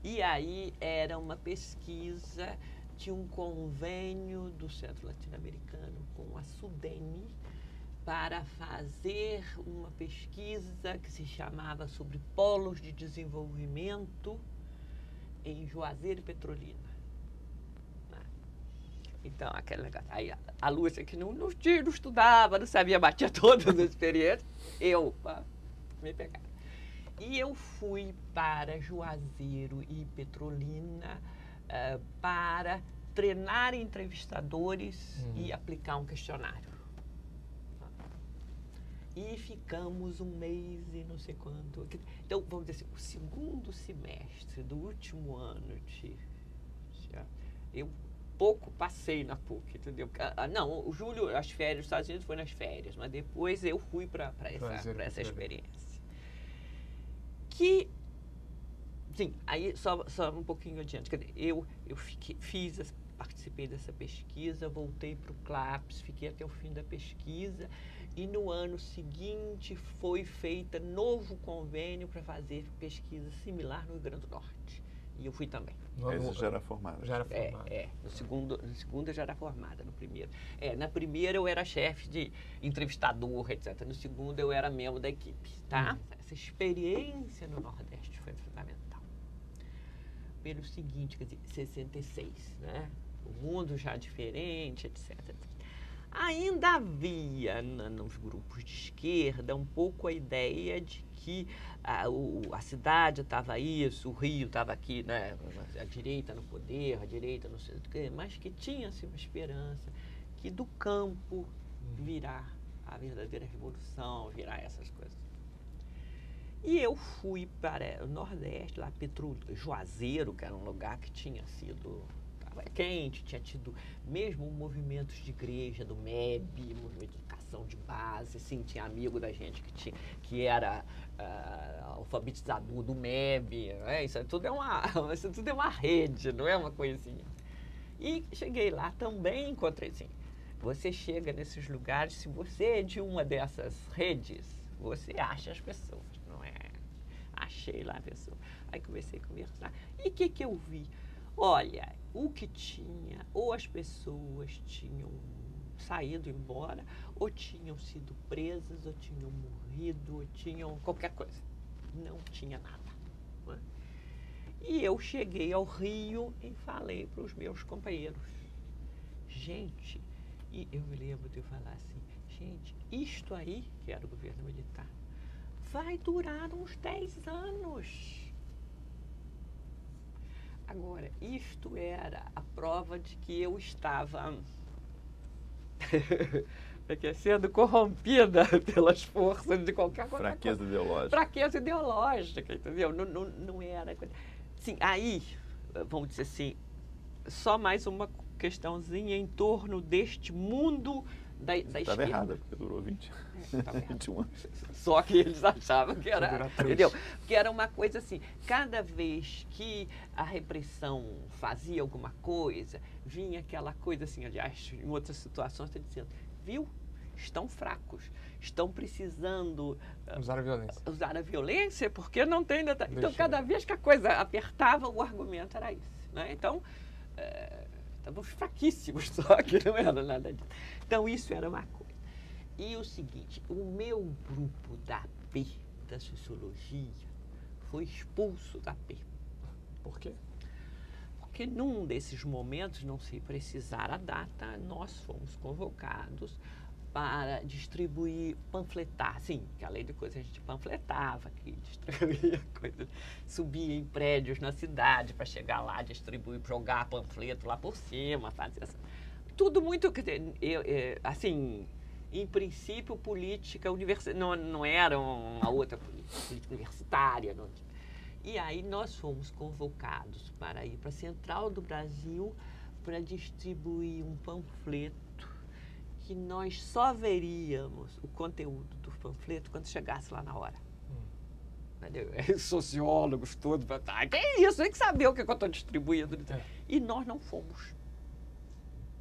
E aí era uma pesquisa de um convênio do centro latino-americano com a Sudene, para fazer uma pesquisa que se chamava sobre polos de desenvolvimento em Juazeiro e Petrolina. Então, aquele negócio. Aí a Lúcia, que não estudava, não sabia, batia todas as experiências, me pegaram. E eu fui para Juazeiro e Petrolina para treinar entrevistadores e aplicar um questionário. E ficamos um mês e não sei quanto. Então, vamos dizer assim, o segundo semestre do último ano eu pouco passei na PUC, entendeu? Não, o julho, as férias dos Estados Unidos foi nas férias, mas depois eu fui para essa experiência. Que, sim, aí só um pouquinho adiante, quer dizer, eu participei dessa pesquisa, voltei para o CLAPS, fiquei até o fim da pesquisa e no ano seguinte foi feita novo convênio para fazer pesquisa similar no Rio Grande do Norte. E eu fui também.
Você já era formada?
Já era formada.
No segundo eu já era formada, no primeiro. Na primeira eu era chefe de entrevistador, etc. No segundo eu era membro da equipe, tá? Essa experiência no Nordeste foi fundamental. Pelo seguinte, quer dizer, 66, né? O mundo já diferente, etc. Ainda havia nos grupos de esquerda um pouco a ideia de que a cidade estava isso, o Rio estava aqui, né, a direita no poder, a direita não sei o quê, mas que tinha-se uma esperança que do campo virá a verdadeira revolução, virá essas coisas. E eu fui para o Nordeste, lá Juazeiro, que era um lugar que tinha sido quente, tinha tido mesmo movimentos de igreja, do MEB, movimento de educação de base, assim, tinha amigo da gente que era alfabetizador do MEB, né? Isso tudo é uma rede, não é uma coisinha. E cheguei lá também, encontrei assim, você chega nesses lugares, se você é de uma dessas redes, você acha as pessoas, não é? Achei lá a pessoa. Aí comecei a conversar. E o que eu vi? Olha, o que tinha, ou as pessoas tinham saído embora, ou tinham sido presas, ou tinham morrido, ou tinham qualquer coisa. Não tinha nada. Né? E eu cheguei ao Rio e falei para os meus companheiros. Gente, e eu me lembro de eu falar assim, gente, isto aí, que era o governo militar, vai durar uns 10 anos. Agora, isto era a prova de que eu estava sendo corrompida pelas forças de qualquer coisa.
Fraqueza ideológica.
Fraqueza ideológica, entendeu? Não era... Sim, aí, vamos dizer assim, só mais uma questãozinha em torno deste mundo da esquerda.
Estava errada, porque durou 21 anos.
Só que eles achavam que era, entendeu? Que era uma coisa assim, cada vez que a repressão fazia alguma coisa, vinha aquela coisa assim, aliás, em outras situações, está dizendo, viu? Estão fracos, estão precisando
usar
a violência porque não tem... Então, cada vez que a coisa apertava, o argumento era isso, né? Então, estávamos fraquíssimos, só que não era nada disso. Então, isso era uma coisa. E o seguinte, o meu grupo da AP, da Sociologia, foi expulso da AP.
Por quê?
Porque num desses momentos, não sei precisar a data, nós fomos convocados para distribuir, panfletar, sim, que além de coisa a gente panfletava, que distribuía coisas, subia em prédios na cidade para chegar lá, distribuir, jogar panfleto lá por cima, fazer assim. Tudo muito, quer dizer, assim, em princípio, política universitária, não era uma outra política universitária. Não. E aí nós fomos convocados para ir para a Central do Brasil para distribuir um panfleto que nós só veríamos o conteúdo do panfleto quando chegasse lá na hora. Sociólogos todos, que é isso? Tem que saber o que eu estou distribuindo. E nós não fomos.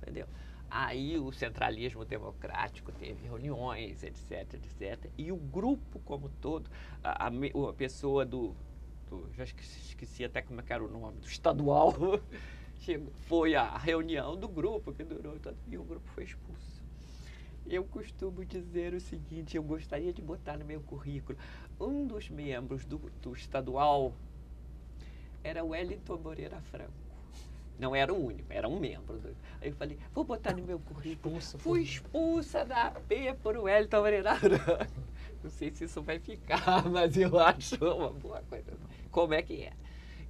Entendeu? Aí o centralismo democrático teve reuniões, etc, etc. E o grupo como todo, a pessoa já esqueci até como era o nome, do estadual, foi a reunião do grupo, que durou todo, e o grupo foi expulso. Eu costumo dizer o seguinte, eu gostaria de botar no meu currículo, um dos membros do estadual era o Wellington Moreira Franco. Não era o único, era um membro. Aí eu falei, vou botar no meu currículo. Fui expulsa da AP por Wellington Moreira Franco. Não sei se isso vai ficar, mas eu acho uma boa coisa. Como é que é?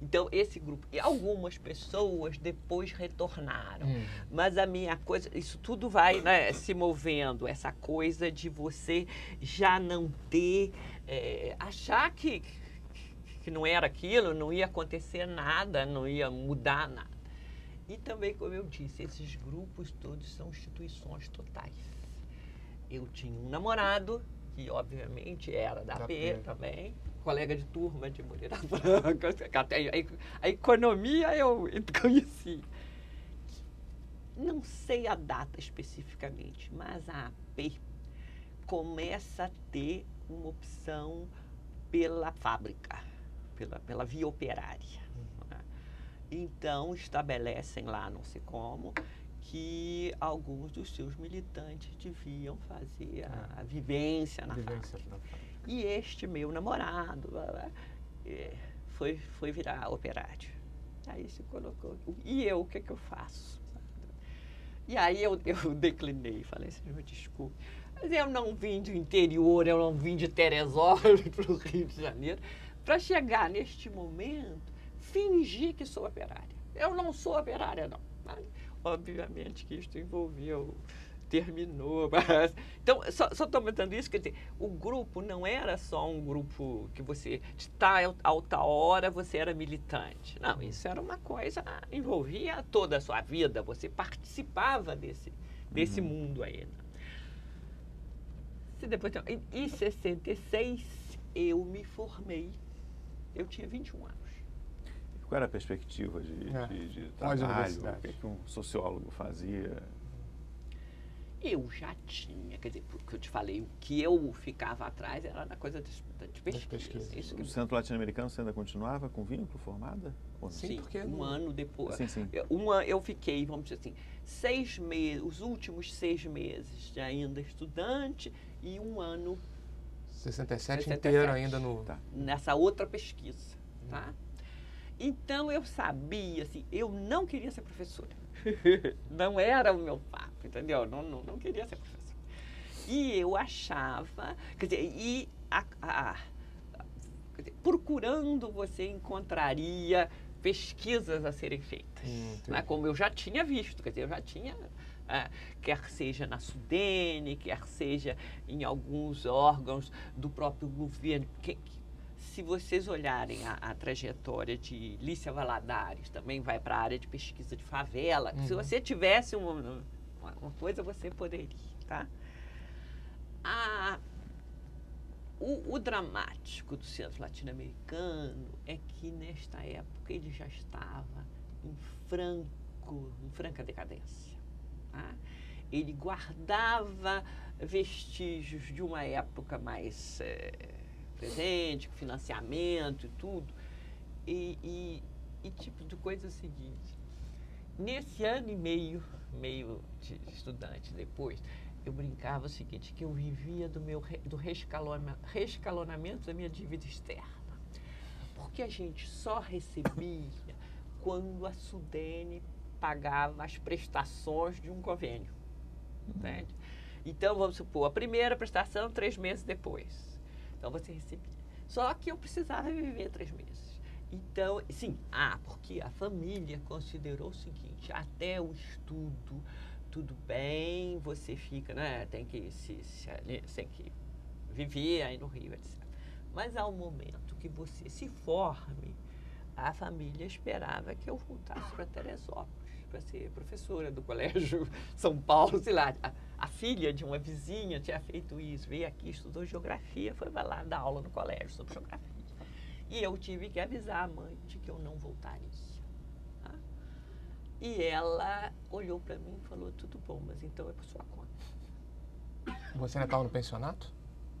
Então, esse grupo. E algumas pessoas depois retornaram. Mas a minha coisa, isso tudo vai, né, se movendo. Essa coisa de você já não ter, achar que não era aquilo, não ia acontecer nada, não ia mudar nada. E também, como eu disse, esses grupos todos são instituições totais. Eu tinha um namorado, que obviamente era da P também, colega de turma de Moreira Franca, a economia eu conheci. Não sei a data especificamente, mas a AP começa a ter uma opção pela fábrica, pela via operária. Então, estabelecem lá, não sei como, que alguns dos seus militantes deviam fazer a vivência na fábrica. E este meu namorado foi virar operário. Aí se colocou. E eu, o que eu faço? E aí eu declinei, falei, senhor, desculpe, mas eu não vim do interior, eu não vim de Teresópolis para o Rio de Janeiro, para chegar neste momento, fingir que sou operária. Eu não sou operária, não. Mas, obviamente que isso envolveu, terminou. Mas, então, só estou comentando isso, quer dizer, o grupo não era só um grupo que você está a alta hora, você era militante. Não, isso era uma coisa, envolvia toda a sua vida, você participava desse mundo aí. Depois, em 66, eu me formei. Eu tinha 21 anos.
Qual era a perspectiva de trabalho? O que um sociólogo fazia?
Eu já tinha, quer dizer, porque eu te falei, o que eu ficava atrás era na coisa de pesquisa. Isso
o Centro Latino-Americano você ainda continuava com vínculo formada?
Sim, porque um ano depois.
Sim.
Eu fiquei, vamos dizer assim, 6 meses, os últimos 6 meses de ainda estudante e um ano...
67 inteiro ainda no...
Nessa outra pesquisa, tá? Então, eu sabia, assim, eu não queria ser professora. Não era o meu papo, entendeu? Não queria ser professora. E eu achava, quer dizer, procurando você encontraria pesquisas a serem feitas. Né? Como eu já tinha visto, quer dizer, eu já tinha... quer seja na Sudene, quer seja em alguns órgãos do próprio governo. Se vocês olharem a trajetória de Lícia Valadares, também vai para a área de pesquisa de favela. Se você tivesse uma coisa, você poderia, tá? O dramático do Centro Latino-Americano é que, nesta época, ele já estava em franca decadência. Tá? Ele guardava vestígios de uma época mais presente, com financiamento e tudo. E tipo de coisa seguinte. Nesse ano e meio de estudante depois, eu brincava o seguinte, que eu vivia do reescalonamento da minha dívida externa. Porque a gente só recebia quando a Sudene pagava as prestações de um convênio. Entende? Então, vamos supor, a primeira prestação 3 meses depois. Então, você recebia. Só que eu precisava viver 3 meses. Então, sim, porque a família considerou o seguinte, até o estudo, tudo bem, você fica, né, tem que viver aí no Rio, etc. Mas ao momento que você se forme, a família esperava que eu voltasse para Teresópolis, para ser professora do Colégio São Paulo, sei lá. A filha de uma vizinha tinha feito isso, veio aqui, estudou geografia, foi lá dar aula no colégio sobre geografia. E eu tive que avisar a mãe de que eu não voltaria. Tá? E ela olhou para mim e falou, tudo bom, mas então é por sua conta.
Você ainda estava no pensionato?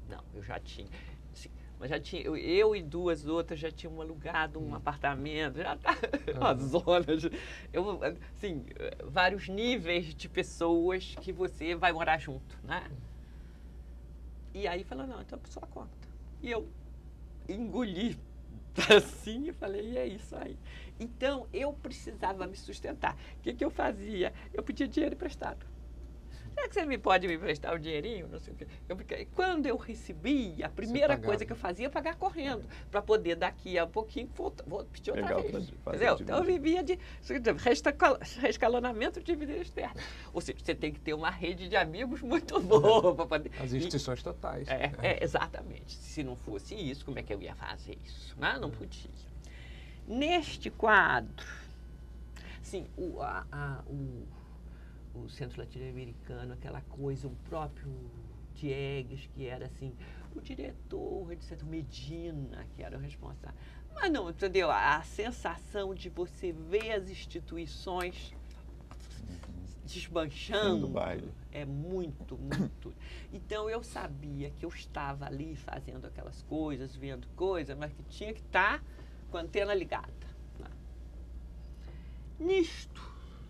Não, eu já tinha. Sim, mas já tinha, eu e 2 outras já tínhamos alugado um apartamento, já tá uma zona, assim, vários níveis de pessoas que você vai morar junto, né? E aí falou, não, então é por sua conta. E eu engoli assim e falei, e é isso aí. Então, eu precisava me sustentar. O que eu fazia? Eu pedia dinheiro emprestado. será que você pode me emprestar um dinheirinho? Não sei o quê. Quando eu recebi, a primeira coisa que eu fazia é pagar correndo, para poder daqui a pouquinho vou pedir outra vez. Entendeu? Então eu vivia de rescalonamento de dívida externa. Ou seja, você tem que ter uma rede de amigos muito boa para poder...
As instituições totais.
Exatamente. Se não fosse isso, como é que eu ia fazer isso? Não podia. Neste quadro, sim, o Centro Latino-Americano, aquela coisa, o próprio Diegues, que era assim, o diretor, etc., Medina, que era o responsável. Mas não, entendeu? A sensação de você ver as instituições desmanchando é muito, muito. Então eu sabia que eu estava ali fazendo aquelas coisas, vendo coisas, mas que tinha que estar com a antena ligada. Nisto,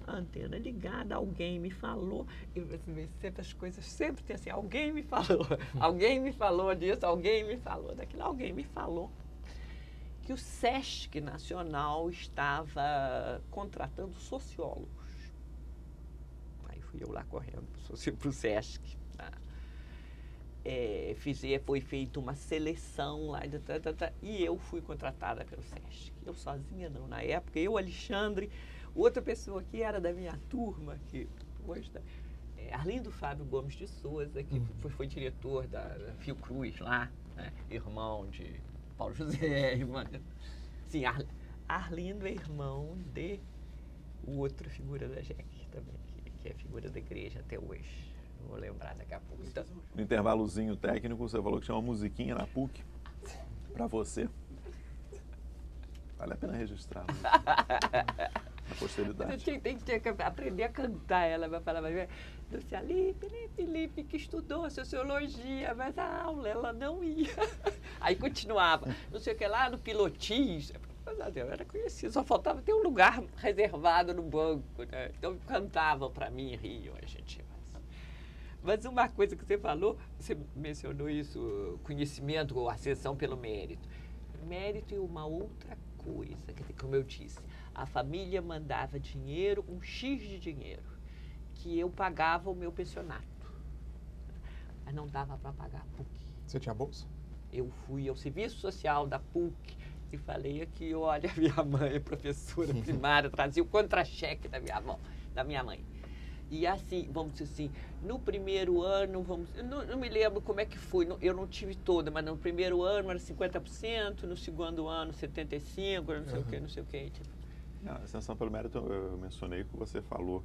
a antena ligada, alguém me falou, sempre as coisas sempre tem assim, alguém me falou disso, alguém me falou daquilo, alguém me falou que o SESC Nacional estava contratando sociólogos. Aí fui eu lá correndo para o SESC. Tá? Foi feita uma seleção lá, e eu fui contratada pelo SESC. Eu sozinha não, na época, eu, Alexandre, outra pessoa que era da minha turma, que hoje Arlindo Fábio Gomes de Souza, que foi diretor da Fiocruz lá, né? Irmão de Paulo José, irmão. Sim, Arlindo é irmão de outra figura da JEC também, que é figura da igreja até hoje. Não vou lembrar daqui a pouco. Então,
no intervalozinho técnico, você falou que tinha uma musiquinha na PUC para você. Vale a pena registrar. Na posteridade.
Você tem que aprender a cantar ela, vai falar, Luciane Felipe, que estudou sociologia, mas a aula ela não ia. Aí continuava, não sei o que lá, no Pilotis. Eu era conhecido, só faltava ter um lugar reservado no banco, né? Então cantavam para mim, riam, a gente. Mas uma coisa que você falou, você mencionou isso, conhecimento ou ascensão pelo mérito. Mérito e uma outra coisa, como eu disse, a família mandava dinheiro, um X de dinheiro, que eu pagava o meu pensionato. Mas não dava para pagar a PUC.
Você tinha bolsa?
Eu fui ao serviço social da PUC e falei aqui, olha, minha mãe é professora primária, trazia o contra-cheque da minha mãe. E assim, vamos dizer assim, no primeiro ano, não me lembro como é que foi, eu não tive toda, mas no primeiro ano era 50%, no segundo ano 75%, não sei o que. Tipo.
A ascensão pelo mérito, eu mencionei que você falou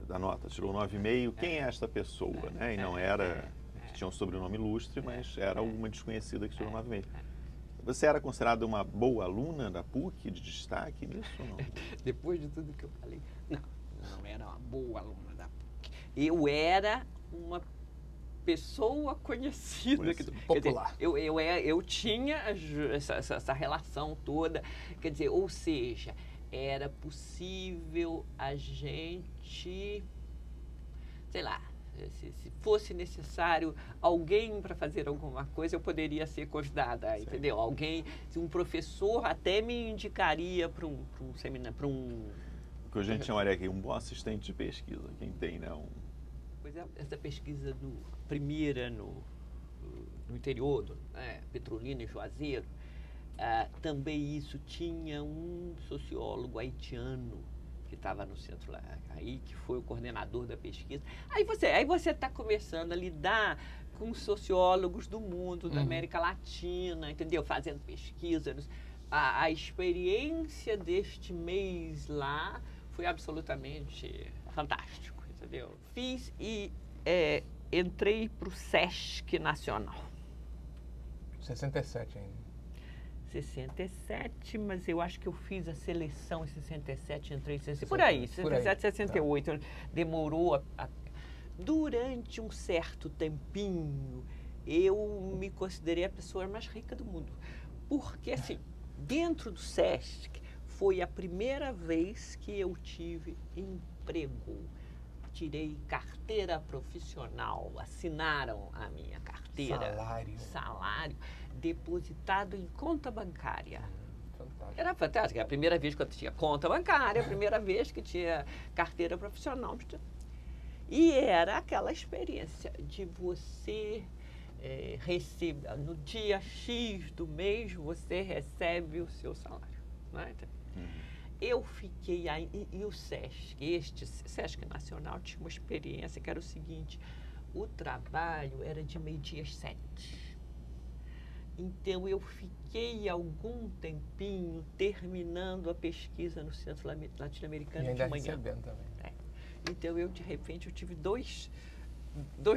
da nota, tirou 9,5, quem é esta pessoa, né? E não era, tinha um sobrenome ilustre, mas era uma desconhecida que tirou 9,5. Você era considerada uma boa aluna da PUC, de destaque nisso ou não?
Depois de tudo que eu falei, não era uma boa aluna da PUC. Eu era uma pessoa conhecida.
Popular.
Dizer, eu tinha essa relação toda. Quer dizer, ou seja, era possível a gente, sei lá, se fosse necessário alguém para fazer alguma coisa, eu poderia ser convidada, sim. Entendeu? Alguém, um professor até me indicaria para um seminário, para um...
Porque a gente chamaria aqui um bom assistente de pesquisa, quem tem, né?
Pois é, essa pesquisa primeira no interior, Petrolina e Juazeiro, também isso tinha um sociólogo haitiano que estava no centro lá, aí, que foi o coordenador da pesquisa. Aí você está começando a lidar com sociólogos do mundo, da América Latina, entendeu? Fazendo pesquisas. A experiência deste mês lá foi absolutamente fantástico, entendeu? Fiz e entrei para o SESC Nacional.
67 ainda.
67, mas eu acho que eu fiz a seleção em 67, entrei em 67, por aí, 67, 68. Tá. Demorou durante um certo tempinho, eu me considerei a pessoa mais rica do mundo. Porque, assim, dentro do SESC, foi a primeira vez que eu tive emprego. Tirei carteira profissional, assinaram a minha carteira. Salário depositado em conta bancária. Fantástico. Era fantástico. É a primeira vez que eu tinha conta bancária, a primeira vez que tinha carteira profissional. E era aquela experiência de você receber, no dia X do mês, você recebe o seu salário. Né? Eu fiquei aí, e o SESC Nacional tinha uma experiência que era o seguinte, o trabalho era de meio-dia às 7. Então, eu fiquei algum tempinho terminando a pesquisa no Centro Latino-Americano de manhã.
Recebendo também.
Então, de repente, eu tive dois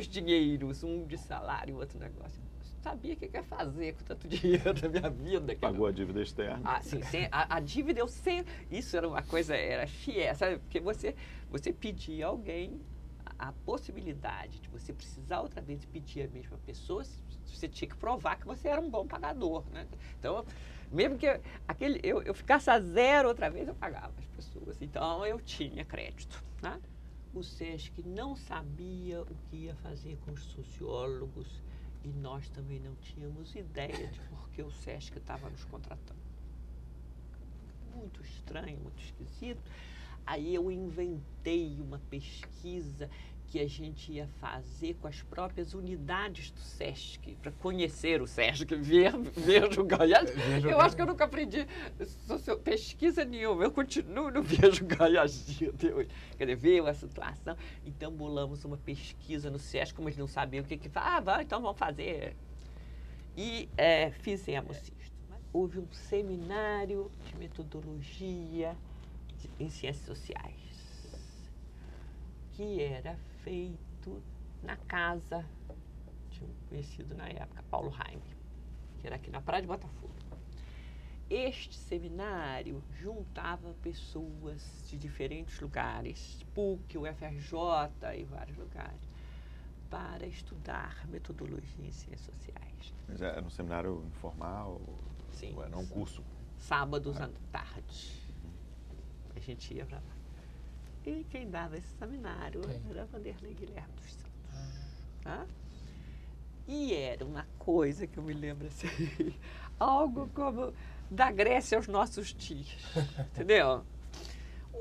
dinheiros, um de salário e outro negócio. Eu sabia o que ia fazer com tanto dinheiro da minha vida.
Pagou a dívida externa?
Ah, sim, a dívida eu sempre... Isso era uma coisa, era fiel, sabe? Porque você pedia a alguém a possibilidade de você precisar outra vez pedir a mesma pessoa, você tinha que provar que você era um bom pagador, né? Então, mesmo que eu ficasse a zero outra vez, eu pagava as pessoas. Então, eu tinha crédito, né? O SESC não sabia o que ia fazer com os sociólogos e nós também não tínhamos ideia de por que o SESC estava nos contratando. Muito estranho, muito esquisito. Aí eu inventei uma pesquisa que a gente ia fazer com as próprias unidades do SESC, para conhecer o SESC, ver o Gaia. Eu acho que eu nunca aprendi pesquisa nenhuma, eu continuo no Vejo Gaiazinho até hoje. Quer dizer, veio a situação, então bolamos uma pesquisa no SESC, como eles não sabiam o que faz, então vamos fazer. E fizemos isso. Houve um seminário de metodologia em ciências sociais, que era feito na casa de um conhecido na época, Paulo Jaime, que era aqui na Praia de Botafogo. Este seminário juntava pessoas de diferentes lugares, PUC, UFRJ e vários lugares, para estudar metodologia em ciências sociais.
Mas era um seminário informal?
Sim.
Ou era um curso?
Sábados à tarde. A gente ia para lá. E quem dava esse seminário era Vanderlei Guilherme dos Santos. Tá? E era uma coisa que eu me lembro assim, algo como da Grécia aos nossos dias, entendeu?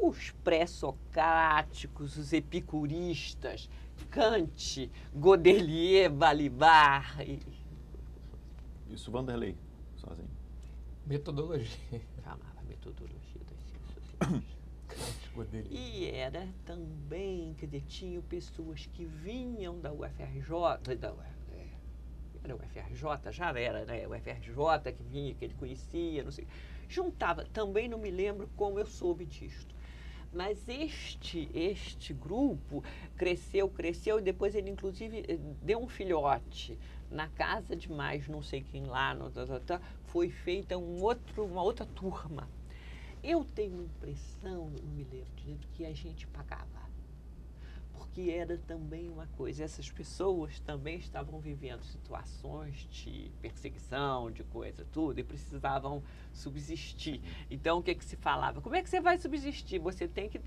Os pré-socráticos, os epicuristas, Kant, Godelier, Balibar.
Isso Vanderlei, sozinho.
Metodologia.
Chamava metodologia das ciências sociais. E era também, quer dizer, tinham pessoas que vinham da UFRJ, era o UFRJ, já era, né? O UFRJ que vinha, que ele conhecia, não sei. Juntava, também não me lembro como eu soube disto. Mas este grupo cresceu, e depois ele, inclusive, deu um filhote na casa de mais não sei quem lá, foi feita uma outra turma. Eu tenho a impressão, não me lembro direito, que a gente pagava. Porque era também uma coisa, essas pessoas também estavam vivendo situações de perseguição, de coisa, tudo, e precisavam subsistir. Então, o que se falava? Como é que você vai subsistir? Você tem que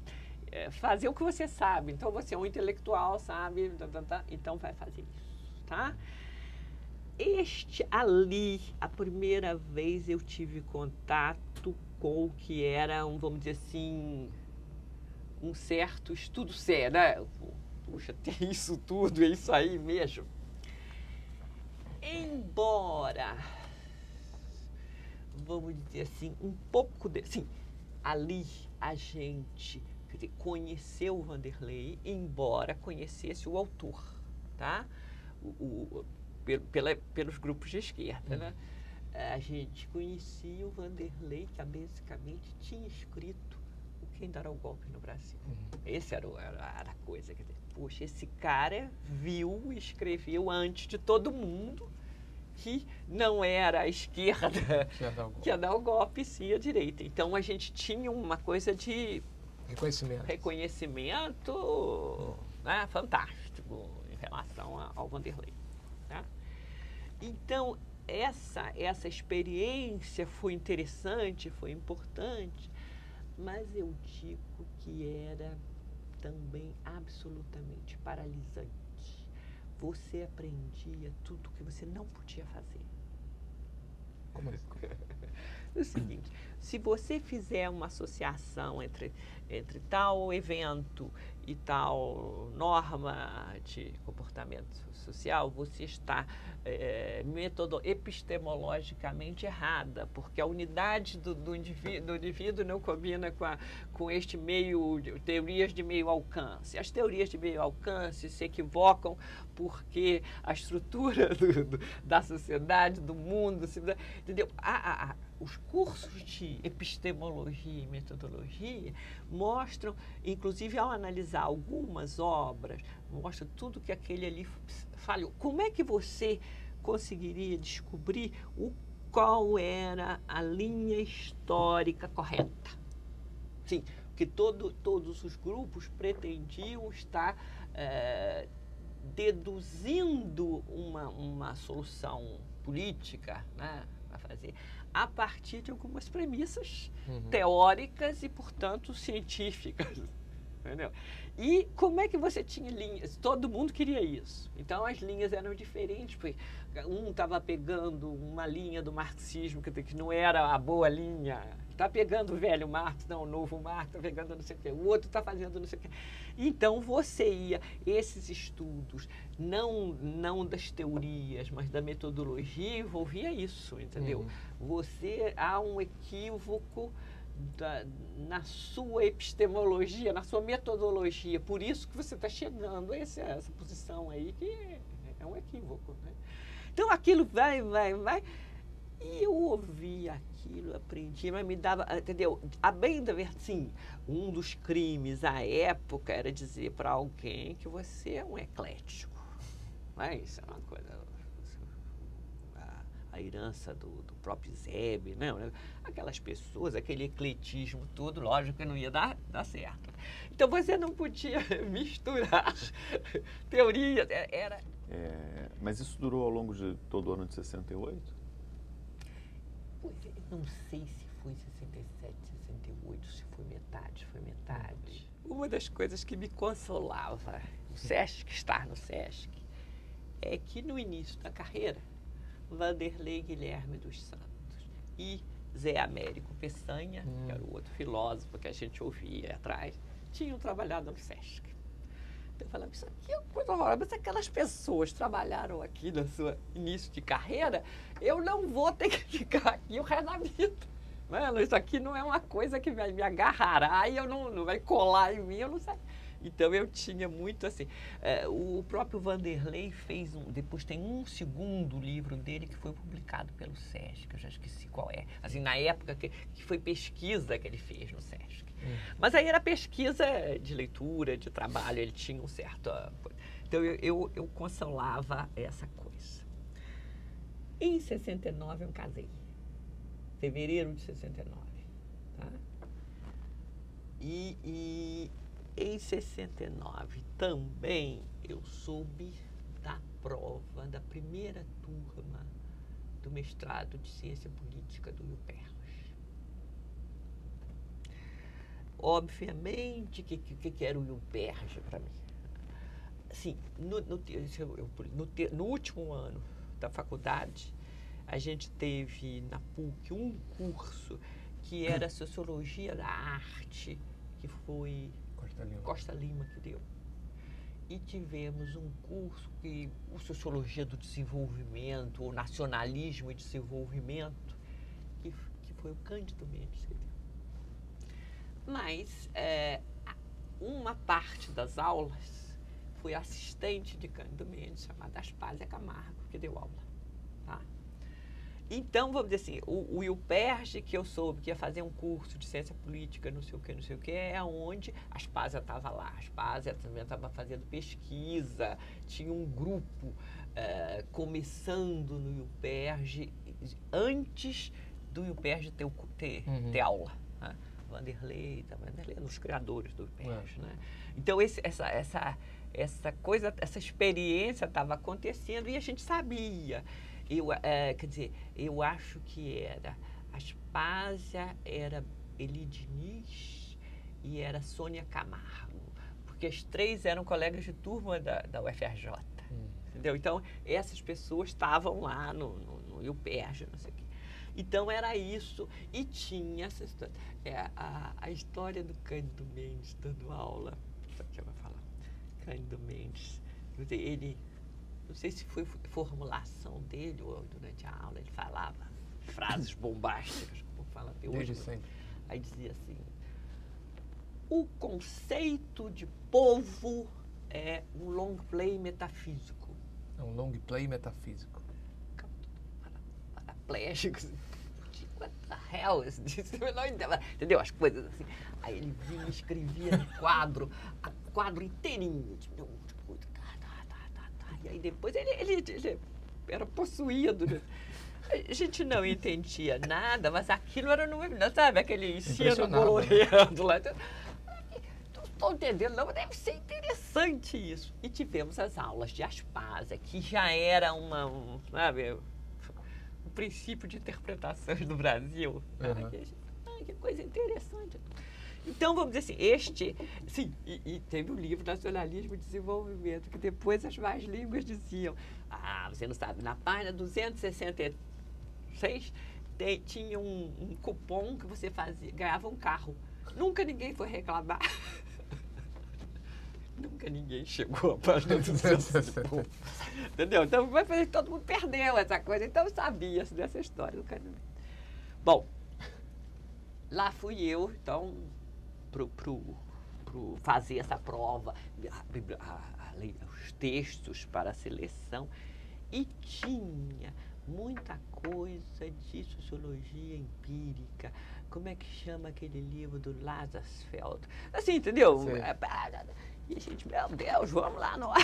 fazer o que você sabe. Então, você é um intelectual, sabe? Então, vai fazer isso, tá? A primeira vez eu tive contato com o que era, vamos dizer assim, um certo estudo sério, né? Puxa, tem isso tudo, é isso aí mesmo. Embora, vamos dizer assim, um pouco sim, ali a gente, quer dizer, conheceu o Vanderlei, embora conhecesse o autor, tá? Pelos grupos de esquerda, né? A gente conhecia o Vanderlei, que basicamente tinha escrito o Quem Dará o Golpe no Brasil. Essa era a coisa. Quer dizer, poxa, esse cara viu e escreveu antes de todo mundo que não era a esquerda que ia dar o golpe, sim a direita. Então, a gente tinha uma coisa de reconhecimento né, fantástico em relação ao Vanderlei. Tá? Então, essa experiência foi interessante, foi importante, mas eu digo que era também absolutamente paralisante. Você aprendia tudo que você não podia fazer.
Como assim?
o seguinte, se você fizer uma associação entre tal evento e tal norma de comportamento social, você está epistemologicamente errada, porque a unidade do indivíduo não combina com este teorias de meio alcance. As teorias de meio alcance se equivocam porque a estrutura da sociedade, do mundo, entendeu? Os cursos de epistemologia e metodologia mostram, inclusive ao analisar algumas obras, mostra tudo que aquele ali falhou. Como é que você conseguiria descobrir qual era a linha histórica correta? Sim, porque todos os grupos pretendiam estar deduzindo uma solução política, né, a fazer a partir de algumas premissas teóricas e, portanto, científicas. Entendeu? E como é que você tinha linhas? Todo mundo queria isso. Então, as linhas eram diferentes, porque um estava pegando uma linha do marxismo que não era a boa linha, está pegando o velho Marx, não, o novo Marx, está pegando não sei o quê, o outro está fazendo não sei o quê. Então, esses estudos, não das teorias, mas da metodologia, envolvia isso, entendeu? Há um equívoco na sua epistemologia, na sua metodologia. Por isso que você está chegando a essa posição aí, que é um equívoco, né? Então, aquilo vai. E eu ouvi aquilo, aprendi, mas me dava, entendeu? A bem da verdade, sim, um dos crimes à época era dizer para alguém que você é um eclético. Mas isso é uma coisa... A herança do próprio Zeb, né? Aquelas pessoas, aquele ecletismo todo, lógico que não ia dar certo. Então, você não podia misturar teorias.
Mas isso durou ao longo de todo o ano de 68?
Pois é, não sei se foi 67, 68, se foi metade, Uma das coisas que me consolava no SESC, estar no SESC, é que no início da carreira, Vanderlei Guilherme dos Santos e Zé Américo Peçanha, que era o outro filósofo que a gente ouvia atrás, tinham trabalhado no SESC. Então eu falava, isso aqui é uma coisa horrorosa, mas aquelas pessoas trabalharam aqui no seu início de carreira, eu não vou ter que ficar aqui o resto da vida. Mano, isso aqui não é uma coisa que vai me agarrar, e eu não vai colar em mim, eu não sei. Então, eu tinha muito assim... o próprio Vanderlei depois tem um segundo livro dele que foi publicado pelo SESC, que eu já esqueci qual é. Assim, na época que foi pesquisa que ele fez no SESC. Mas aí era pesquisa de leitura, de trabalho, ele tinha um certo... Então, eu consolava essa coisa. Em 69, eu casei. Fevereiro de 69. Tá? Em 69 também eu soube da prova da primeira turma do mestrado de Ciência Política do UPERJ. Obviamente, o que era o UPERJ para mim? Assim, no último ano da faculdade, a gente teve na PUC um curso que era Sociologia da Arte, que foi Costa Lima que deu. E tivemos um curso o Sociologia do Desenvolvimento, ou Nacionalismo e Desenvolvimento, que foi o Cândido Mendes que deu. Mas uma parte das aulas foi assistente de Cândido Mendes, chamada Aspásia Camargo, que deu aula. Tá? Então, vamos dizer assim, o UPERJ, que eu soube que ia fazer um curso de ciência política, não sei o que, é onde a Aspásia estava lá. A Aspásia também estava fazendo pesquisa, tinha um grupo começando no UPERJ, antes do UPERJ ter aula. Né? Vanderlei é um dos criadores do UPERJ. Né? Então, essa experiência estava acontecendo e a gente sabia. Quer dizer, eu acho que era Aspásia, era Eli Diniz e era Sônia Camargo, porque as três eram colegas de turma da UFRJ, entendeu? Então, essas pessoas estavam lá no UPERJ, não sei o quê. Então era isso. E tinha essa história. A história do Cândido Mendes dando aula. Só que eu vou falar. Cândido Mendes. Ele, não sei se foi formulação dele ou durante a aula, ele falava frases bombásticas, como fala até hoje.
Desde sempre.
Aí dizia assim: o conceito de povo é um long play metafísico.
É um long play metafísico.
Paraplégicos. What the hell is this? Entendeu? As coisas assim. Aí ele vinha e escrevia no quadro inteirinho. E aí depois ele era possuído. Né? A gente não entendia nada, mas aquilo era, sabe, aquele ensino colorido lá. Não estou entendendo, não, deve ser interessante isso. E tivemos as aulas de Aspásia, que já era sabe, um princípio de interpretações do Brasil. Uhum. Que coisa interessante. Então, vamos dizer assim, e teve o livro Nacionalismo e Desenvolvimento, que depois as mais línguas diziam, você não sabe, na página 266 tinha um cupom que você ganhava um carro. Nunca ninguém foi reclamar. Nunca ninguém chegou à página 266. Entendeu? Então, vai fazer que todo mundo perdeu essa coisa. Então, sabia-se dessa história do Cândido. Bom, lá fui eu, então, pro fazer essa prova, os textos para a seleção, e tinha muita coisa de sociologia empírica. Como é que chama aquele livro do Lazarsfeld? Assim, entendeu? E a gente, meu Deus, vamos lá no ar.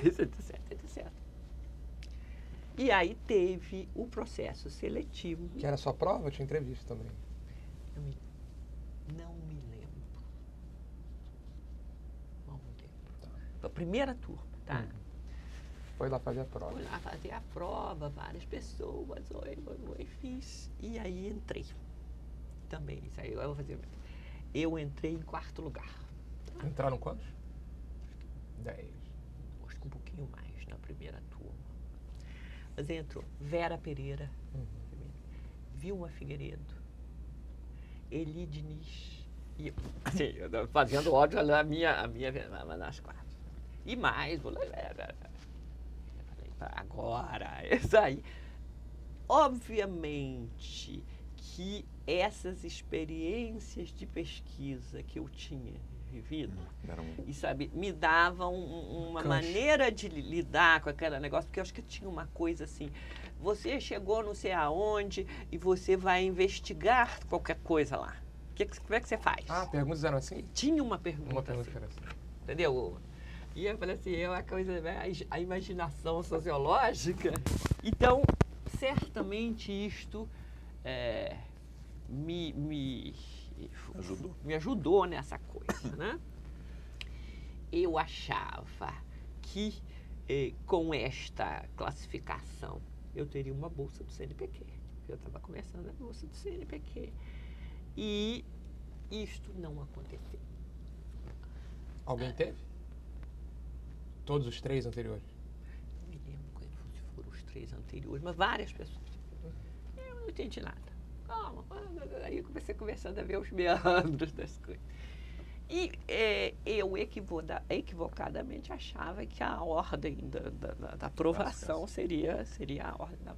Etc. E aí teve o processo seletivo.
Que era só prova ou tinha entrevista também?
Não me lembro. A primeira turma, tá?
Foi lá fazer a prova.
Fui lá fazer a prova, várias pessoas, fiz. E aí entrei. Também, isso aí eu vou fazer. Eu entrei em 4º lugar.
Entraram quantos? 10.
Acho que um pouquinho mais na primeira turma. Mas entrou Vera Pereira, Vilma Figueiredo, Eli Diniz, e assim, fazendo ódio nas 4. E mais, agora, isso aí. Obviamente que essas experiências de pesquisa que eu tinha vivido, e sabe, me davam uma maneira de lidar com aquele negócio, porque eu acho que tinha uma coisa assim, você chegou não sei aonde e você vai investigar qualquer coisa lá. Como é que você faz?
Perguntas eram assim?
Tinha uma pergunta,
Uma pergunta
assim,
era assim.
entendeu? E eu falei assim, a imaginação sociológica. Então, certamente isto me ajudou nessa coisa, né? Eu achava que com esta classificação eu teria uma bolsa do CNPq. Eu estava começando a bolsa do CNPq. E isto não aconteceu.
Alguém teve? Todos os 3 anteriores?
Não me lembro se foram os 3 anteriores, mas várias pessoas. Eu não entendi nada. Calma. Aí eu comecei conversando a ver os meandros das coisas. E eu equivocadamente achava que a ordem da aprovação seria a ordem da...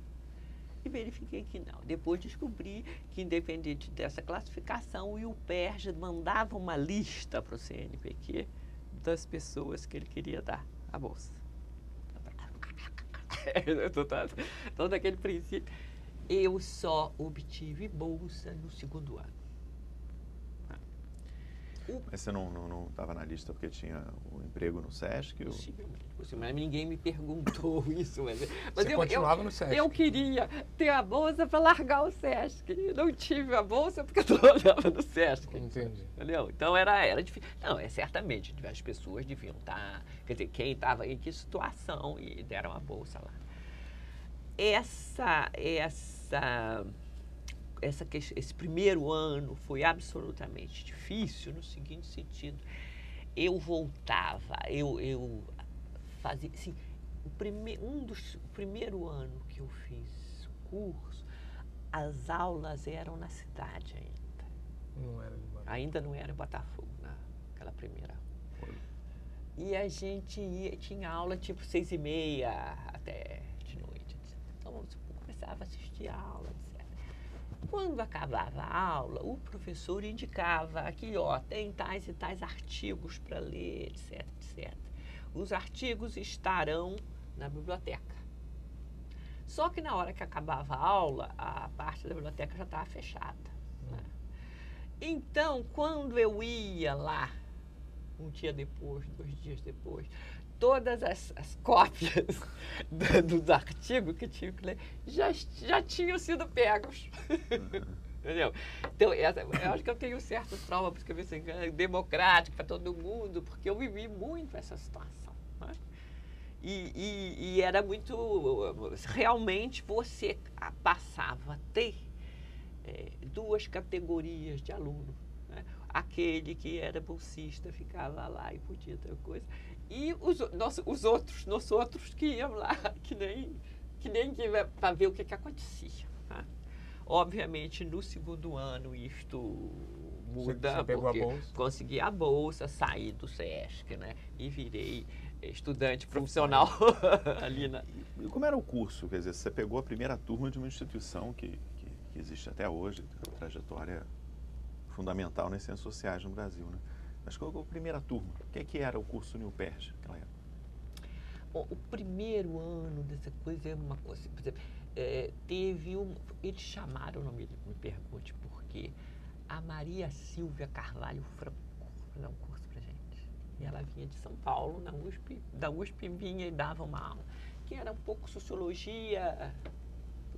E verifiquei que não. Depois descobri que, independente dessa classificação, o IUPERJ mandava uma lista para o CNPq das pessoas que ele queria dar a bolsa. Todo aquele princípio. Eu só obtive bolsa no 2º ano.
Mas você não estava na lista porque tinha o emprego no SESC?
Possivelmente. Mas ninguém me perguntou isso. Mas
você continuava no SESC?
Eu queria ter a bolsa para largar o SESC. Não tive a bolsa porque eu trabalhava no SESC.
Entendi.
Entendeu? Então era difícil. Não, certamente as pessoas deviam estar... Quer dizer, quem estava em que situação e deram a bolsa lá. Esse primeiro ano foi absolutamente difícil no seguinte sentido. Eu voltava, eu fazia, assim, o primeiro ano que eu fiz curso, as aulas eram na cidade ainda.
Não era de Botafogo.
Ainda não era em Botafogo, naquela primeira. E a gente tinha aula tipo 6h30 até de noite. Então, eu começava a assistir a aula, etc. Quando acabava a aula, o professor indicava aqui, ó, tem tais e tais artigos para ler, etc, etc. Os artigos estarão na biblioteca. Só que na hora que acabava a aula, a parte da biblioteca já estava fechada, né? Então, quando eu ia lá, um dia depois, 2 dias depois, todas as cópias dos artigos que tinha que ler já tinham sido pegos. Entendeu? Então, eu acho que eu tenho um certo trauma, porque eu assim, democrático para todo mundo, porque eu vivi muito essa situação, né? E era muito... Realmente, você passava a ter 2 categorias de aluno, né? Aquele que era bolsista ficava lá e podia ter coisa. E os outros que iam lá, que nem para ver o que acontecia, né? Obviamente, no segundo ano, isto muda.
Você pegou a bolsa?
Consegui a bolsa, saí do SESC, né? E virei estudante profissional ali na...
E como era o curso? Quer dizer, você pegou a primeira turma de uma instituição que existe até hoje, tem uma trajetória fundamental nas ciências sociais no Brasil, né? Mas qual foi a primeira turma? O que era o curso Newperge naquela época?
Bom, o primeiro ano dessa coisa é uma coisa, por exemplo, eles chamaram, não me pergunte por quê, a Maria Silvia Carvalho Franco para dar um curso pra gente. E ela vinha de São Paulo, da USP vinha e dava uma aula, que era um pouco sociologia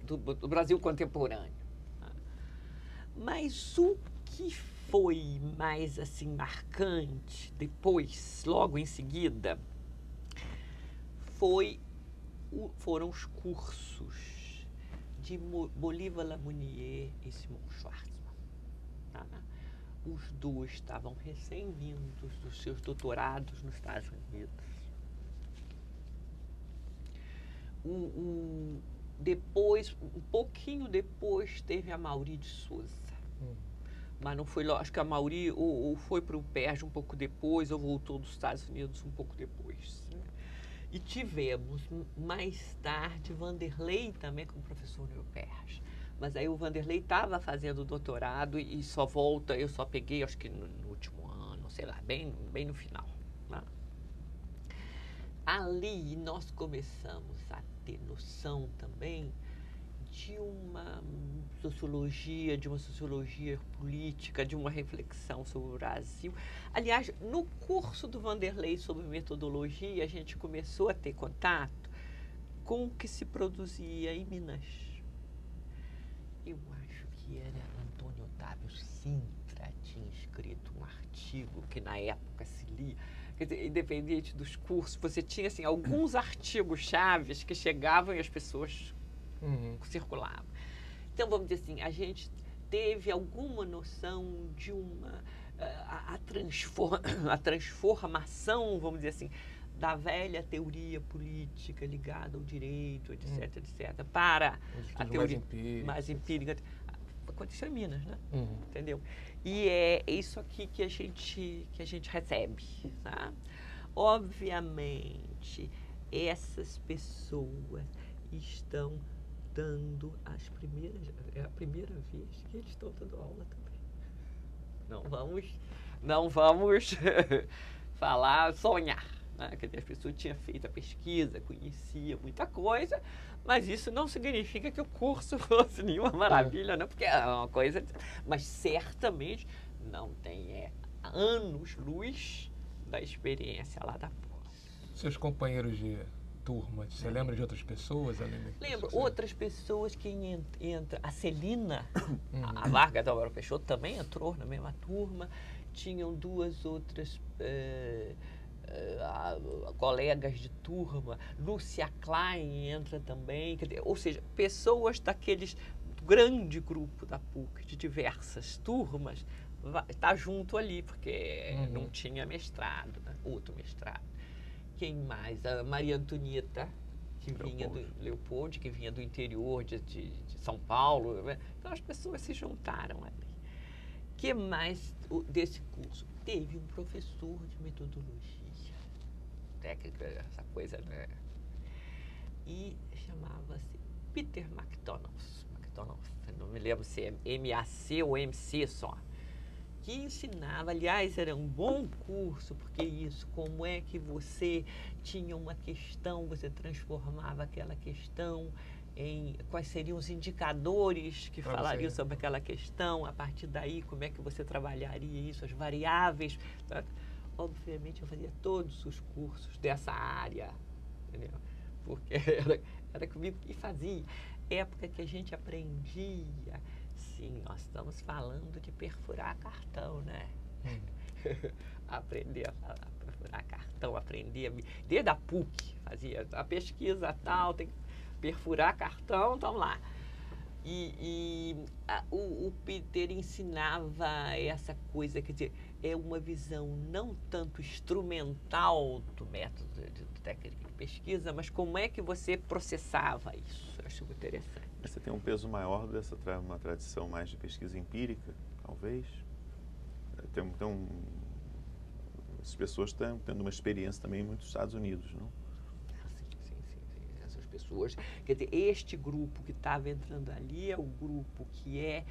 do Brasil contemporâneo. Mas o que foi mais assim marcante depois, logo em seguida, foram os cursos de Bolívar Lamounier e Simon Schwarzman. Tá? Os 2 estavam recém-vindos dos seus doutorados nos Estados Unidos. Depois, um pouquinho depois, teve a Mauri de Souza. Mas não foi, acho que a Mauri ou foi para o PERJ um pouco depois, ou voltou dos Estados Unidos um pouco depois. E tivemos, mais tarde, Vanderlei também como professor no PERJ. Mas aí o Vanderlei estava fazendo doutorado e só volta, eu só peguei, acho que no último ano, sei lá, bem no final, né? Ali nós começamos a ter noção também de uma sociologia política, de uma reflexão sobre o Brasil. Aliás, no curso do Vanderlei sobre metodologia, a gente começou a ter contato com o que se produzia em Minas. Eu acho que era Antônio Otávio Sintra, tinha escrito um artigo que na época se lia. Quer dizer, independente dos cursos, você tinha assim, alguns artigos chaves que chegavam e as pessoas circulavam. Então, vamos dizer assim, a gente teve alguma noção de a transformação, vamos dizer assim, da velha teoria política ligada ao direito, etc, etc, para a teoria mais empírica. Aconteceu em Minas, né? Entendeu? E é isso aqui que a gente recebe, tá? Obviamente, essas pessoas estão dando é a primeira vez que eles estão dando aula também. Não vamos falar, sonhar, né? Quer dizer, as pessoas tinham feito a pesquisa, conheciam muita coisa, mas isso não significa que o curso fosse nenhuma maravilha, não, porque é uma coisa... Mas certamente não tem anos-luz da experiência lá da PUC.
Seus companheiros de turma, você lembra de outras pessoas?
Lembro, outras pessoas que entram. A Celina, a Vargas Álvaro Peixoto também entrou na mesma turma. Tinham 2 outras colegas de turma. Lúcia Klein entra também. Quer dizer, ou seja, pessoas daqueles grande grupo da PUC, de diversas turmas, está junto ali, porque não tinha mestrado, né? Outro mestrado. Quem mais? A Maria Antonieta que vinha do Leopoldo, que vinha do interior de São Paulo. Né? Então, as pessoas se juntaram ali. O que mais desse curso? Teve um professor de metodologia, técnica, essa coisa, né? E chamava-se Peter McDonald, não me lembro se é MAC ou MC só, que ensinava, aliás, era um bom curso, porque isso, como é que você tinha uma questão, você transformava aquela questão em quais seriam os indicadores que falariam sobre aquela questão, a partir daí, como é que você trabalharia isso, as variáveis. Tá? Obviamente, eu fazia todos os cursos dessa área, entendeu? Porque era comigo que fazia. Época que a gente aprendia, sim, nós estamos falando de perfurar cartão, né? Aprender a falar, perfurar cartão, aprender, desde a PUC, fazia a pesquisa tal, tem que perfurar cartão, então lá. O Peter ensinava essa coisa, quer dizer, é uma visão não tanto instrumental do método de técnica de pesquisa, mas como é que você processava isso. Eu acho muito interessante.
Você tem um peso maior dessa uma tradição mais de pesquisa empírica, talvez? As pessoas estão tendo uma experiência também muito nos Estados Unidos, não?
Pessoas, quer dizer, este grupo que estava entrando ali é o grupo que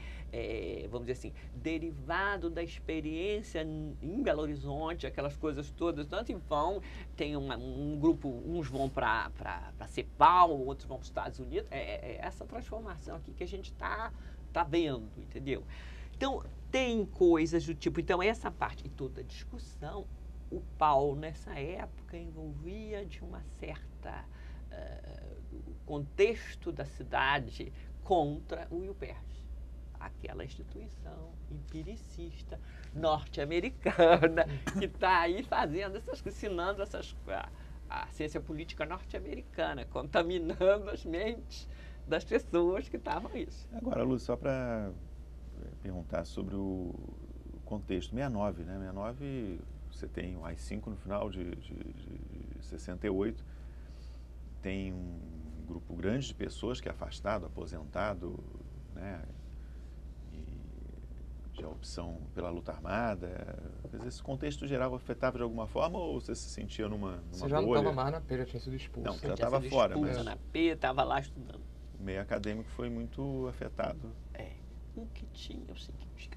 vamos dizer assim, derivado da experiência em Belo Horizonte, aquelas coisas todas, tanto vão, tem um grupo, uns vão para CEPAL, outros vão para os Estados Unidos, essa transformação aqui que a gente está vendo, entendeu? Então, tem coisas do tipo, então essa parte, e toda a discussão, o Paulo nessa época envolvia de uma certa o contexto da cidade contra o UPERJ, aquela instituição empiricista norte-americana que está aí fazendo essas, ensinando a ciência política norte-americana, contaminando as mentes das pessoas que estavam isso.
Agora, Lúcia, só para perguntar sobre o contexto, 69, né? 69, você tem o AI-5 no final de 68, tem um grupo grande de pessoas que é afastado, aposentado, né, e já opção pela luta armada. Esse contexto geral afetava de alguma forma ou você se sentia numa bolha?
Você já não estava mais na P, já tinha sido expulso.
Não, você já estava fora.
Mas na P, estava lá estudando.
O meio acadêmico foi muito afetado.
O que tinha é o seguinte,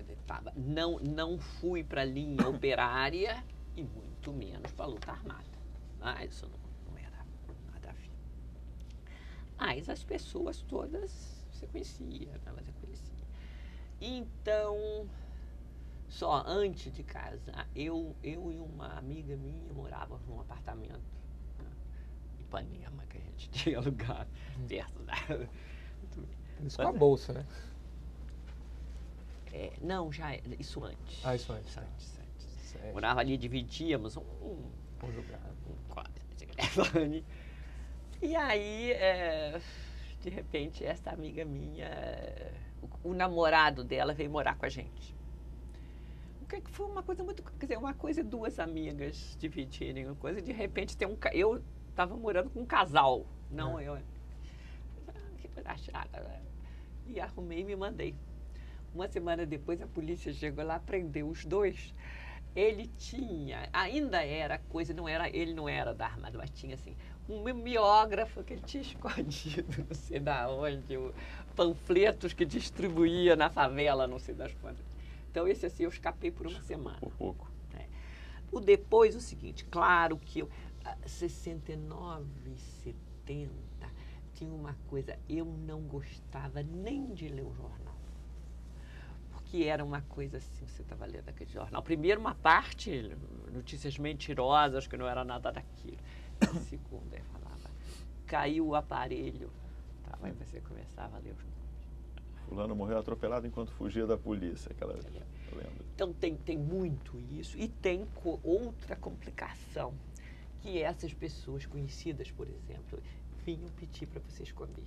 não fui para a linha operária e muito menos para a luta armada. Isso não era nada a ver. Mas as pessoas todas você conhecia, elas conheciam. Então, só antes de casar, eu e uma amiga minha morávamos num apartamento, né, em Ipanema, que a gente tinha alugado, perto da...
Isso com a bolsa, né?
Não, isso antes.
Isso antes.
Morava ali, dividíamos um quadro de telefone. E aí, de repente, essa amiga minha, o namorado dela veio morar com a gente. O que foi uma coisa muito... Quer dizer, uma coisa duas amigas dividirem uma coisa, e de repente eu estava morando com um casal, não eu. Que coisa chata, né? E arrumei e me mandei. Uma semana depois, a polícia chegou lá, prendeu os dois. Ele tinha, ainda era coisa, ele não era da armada, mas tinha assim, um mimeógrafo que ele tinha escondido, não sei da onde, panfletos que distribuía na favela, não sei das quantas. Então, esse assim, eu escapei por uma semana.
Por pouco.
Depois, o seguinte, claro que 69, 70, tinha uma coisa, eu não gostava nem de ler o jornal. Que era uma coisa assim, você estava lendo aquele jornal. Primeiro, uma parte, notícias mentirosas, que não era nada daquilo. A segunda, ele falava, caiu o aparelho. Aí você começava a ler os nomes.
Fulano morreu atropelado enquanto fugia da polícia, aquela lenda.
Então, tem muito isso. E tem outra complicação, que essas pessoas conhecidas, por exemplo, vinham pedir para você esconder.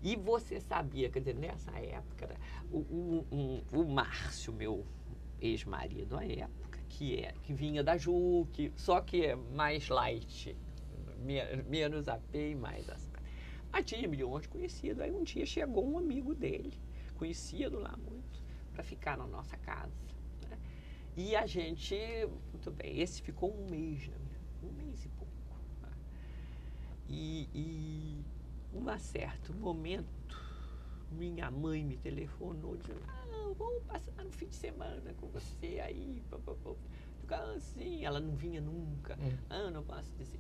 E você sabia, quer dizer, nessa época, o Márcio, meu ex-marido à época, que vinha da JUC, só que é mais light, menos AP e mais as. Mas tinha milhões de conhecidos. Aí um dia chegou um amigo dele, conhecido lá muito, para ficar na nossa casa. Né? E a gente, muito bem, esse ficou um mês, né? Um mês e pouco. Né? E um certo momento, minha mãe me telefonou dizendo, vamos passar no fim de semana com você aí. Ficar assim, ela não vinha nunca. Não posso dizer.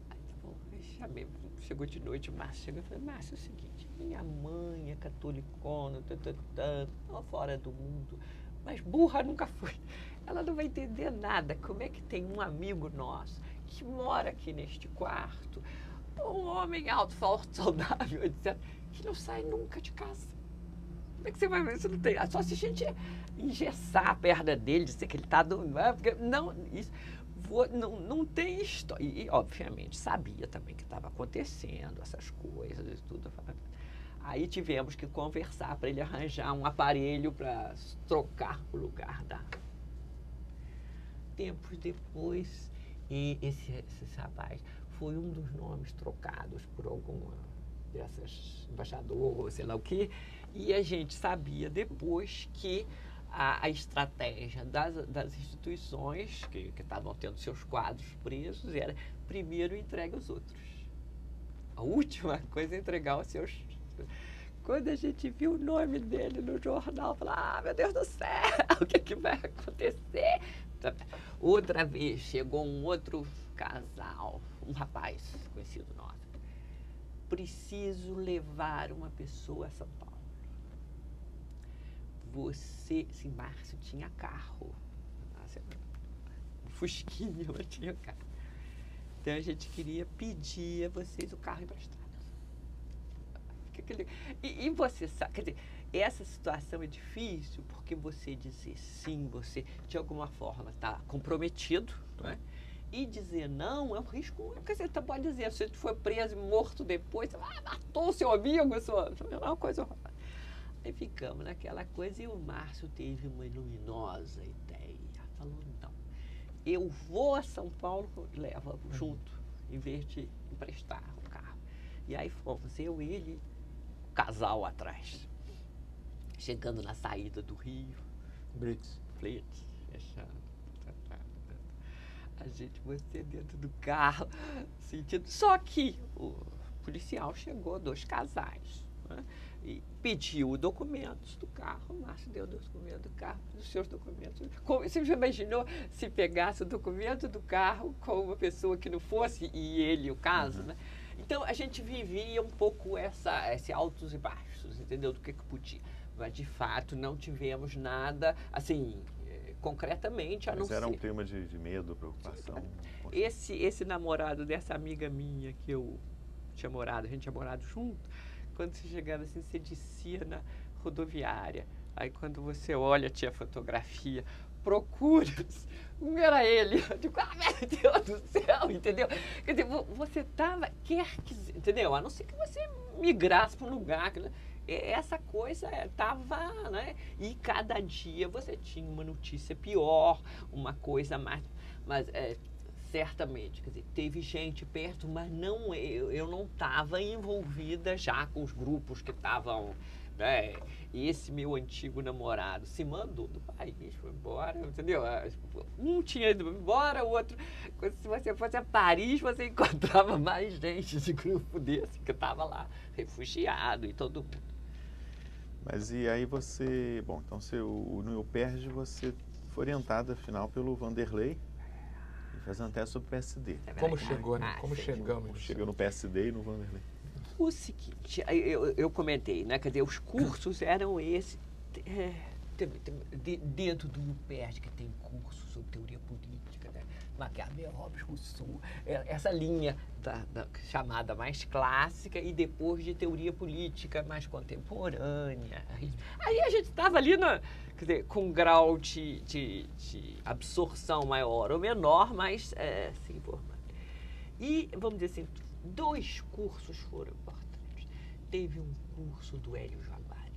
Aí tá bom, eu chamei, chegou de noite, o Márcio chegou e falou, Márcio, é o seguinte, minha mãe é catolicona, fora do mundo, mas burra nunca foi. Ela não vai entender nada. Como é que tem um amigo nosso que mora aqui neste quarto, um homem alto, forte, saudável, etc., que não sai nunca de casa? Como é que você vai ver? Você não tem. Só se a gente engessar a perna dele, dizer que ele está dormindo. Não, isso, não tem história. E, obviamente, sabia também que estava acontecendo essas coisas e tudo. Aí tivemos que conversar para ele arranjar um aparelho para trocar o lugar da. Tempos depois, esse rapaz foi um dos nomes trocados por alguma dessas embaixadoras, sei lá o quê, e a gente sabia depois que a estratégia das instituições que estavam tendo seus quadros presos era primeiro entregue aos outros. A última coisa é entregar os seus. Quando a gente viu o nome dele no jornal, falou, meu Deus do céu, o que vai acontecer? Outra vez chegou um outro casal, um rapaz conhecido nosso. Preciso levar uma pessoa a São Paulo. Sim, Márcio tinha carro. Fusquinha, ela tinha carro. Então a gente queria pedir a vocês o carro emprestado. E você sabe, quer dizer, essa situação é difícil porque você dizer sim, você de alguma forma está comprometido, não é? E dizer não é um risco, porque você pode dizer, se você for preso e morto depois, você matou o seu amigo, é uma coisa horrorosa. Aí ficamos naquela coisa e o Márcio teve uma luminosa ideia. Falou, não, eu vou a São Paulo, levo junto, em vez de emprestar o carro. E aí fomos, eu e ele, casal atrás. Chegando na saída do Rio.
Blitz,
fechando. A gente, você dentro do carro, sentindo. Só que o policial chegou, 2 casais, né? E pediu documentos do carro. O Márcio deu os documentos do carro, os seus documentos. Você já imaginou se pegasse o documento do carro com uma pessoa que não fosse e ele o caso, né? Então a gente vivia um pouco esse altos e baixos, entendeu? Do que podia. Mas de fato não tivemos nada, assim, concretamente, a não ser.
Mas era um clima de medo, preocupação?
Esse namorado dessa amiga minha que eu tinha morado, a gente tinha morado junto, quando você chegava assim, você descia na rodoviária. Aí quando você olha, tinha fotografia, procura, não era ele. Eu digo, meu Deus do céu, entendeu? Quer dizer, você estava, entendeu? A não ser que você migrasse para um lugar que essa coisa estava, né? E cada dia você tinha uma notícia pior, uma coisa mais. Mas certamente, quer dizer, teve gente perto, mas não, eu não estava envolvida já com os grupos que estavam. Né? Esse meu antigo namorado se mandou do país, foi embora, entendeu? Um tinha ido embora, o outro. Se você fosse a Paris, você encontrava mais gente de grupo desse que estava lá, refugiado e todo mundo.
Mas e aí você, bom, então no UPERJ você foi orientada, afinal, pelo Vanderlei e fazendo teste sobre o PSD.
Como chegou, né? Como chegamos?
Chegou no PSD e no Vanderlei.
O seguinte, eu comentei, né? Quer dizer, os cursos eram esses. Dentro do UPERJ, que tem curso sobre teoria política, né? Maquiavel, Hobbes, Rousseau, essa linha chamada mais clássica e depois de teoria política mais contemporânea. Aí a gente estava ali quer dizer, com um grau de absorção maior ou menor, mas se informando. E, vamos dizer assim, 2 cursos foram importantes. Teve um curso do Hélio Jaguari,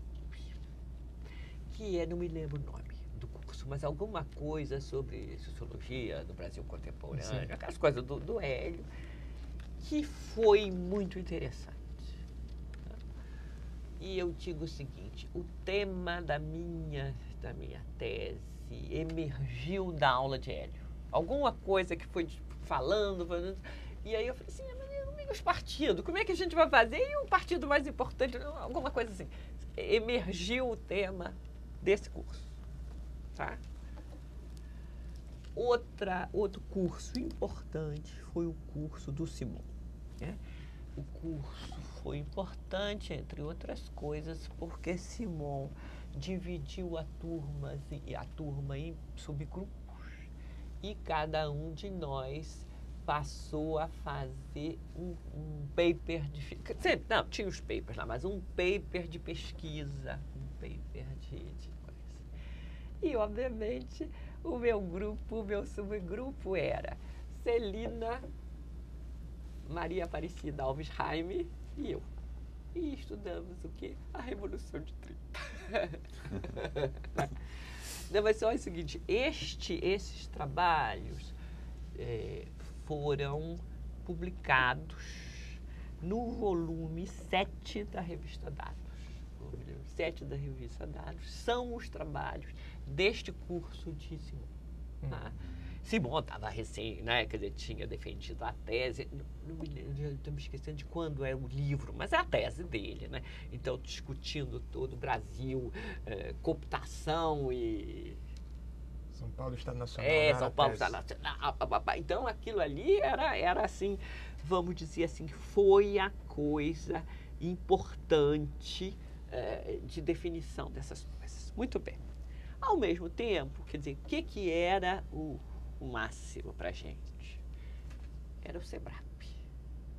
que não me lembro o nome do curso, mas alguma coisa sobre sociologia do Brasil contemporâneo, aquelas coisas do Hélio. que foi muito interessante. E eu digo o seguinte, o tema da minha tese emergiu da aula de Hélio. Alguma coisa que foi falando, e aí eu falei assim, mas os partidos, como é que a gente vai fazer? E o partido mais importante, alguma coisa assim. Emergiu o tema desse curso, tá? Outro curso importante foi o curso do Simon, né? O curso foi importante, entre outras coisas, porque Simon dividiu a turma em subgrupos e cada um de nós passou a fazer um paper de... Não, tinha os papers lá, mas um paper de pesquisa, um paper de coisa. E, obviamente, o meu subgrupo era Celina, Maria Aparecida Alves Jaime e eu. E estudamos o quê? A Revolução de 30. Não, mas olha o seguinte, esses trabalhos foram publicados no volume 7 da revista Dados. O volume 7 da revista Dados são os trabalhos deste curso de Simon. Tá? Simon estava recém, né? Quer dizer, tinha defendido a tese, estou me esquecendo de quando é o livro, mas é a tese dele, né? Então, discutindo todo o Brasil, cooptação e...
São Paulo, Estado Nacional.
São Paulo, Estado Nacional. Então, aquilo ali era assim, vamos dizer assim, foi a coisa importante de definição dessas coisas. Muito bem. Ao mesmo tempo, quer dizer, o que era o máximo para a gente? Era o SEBRAP.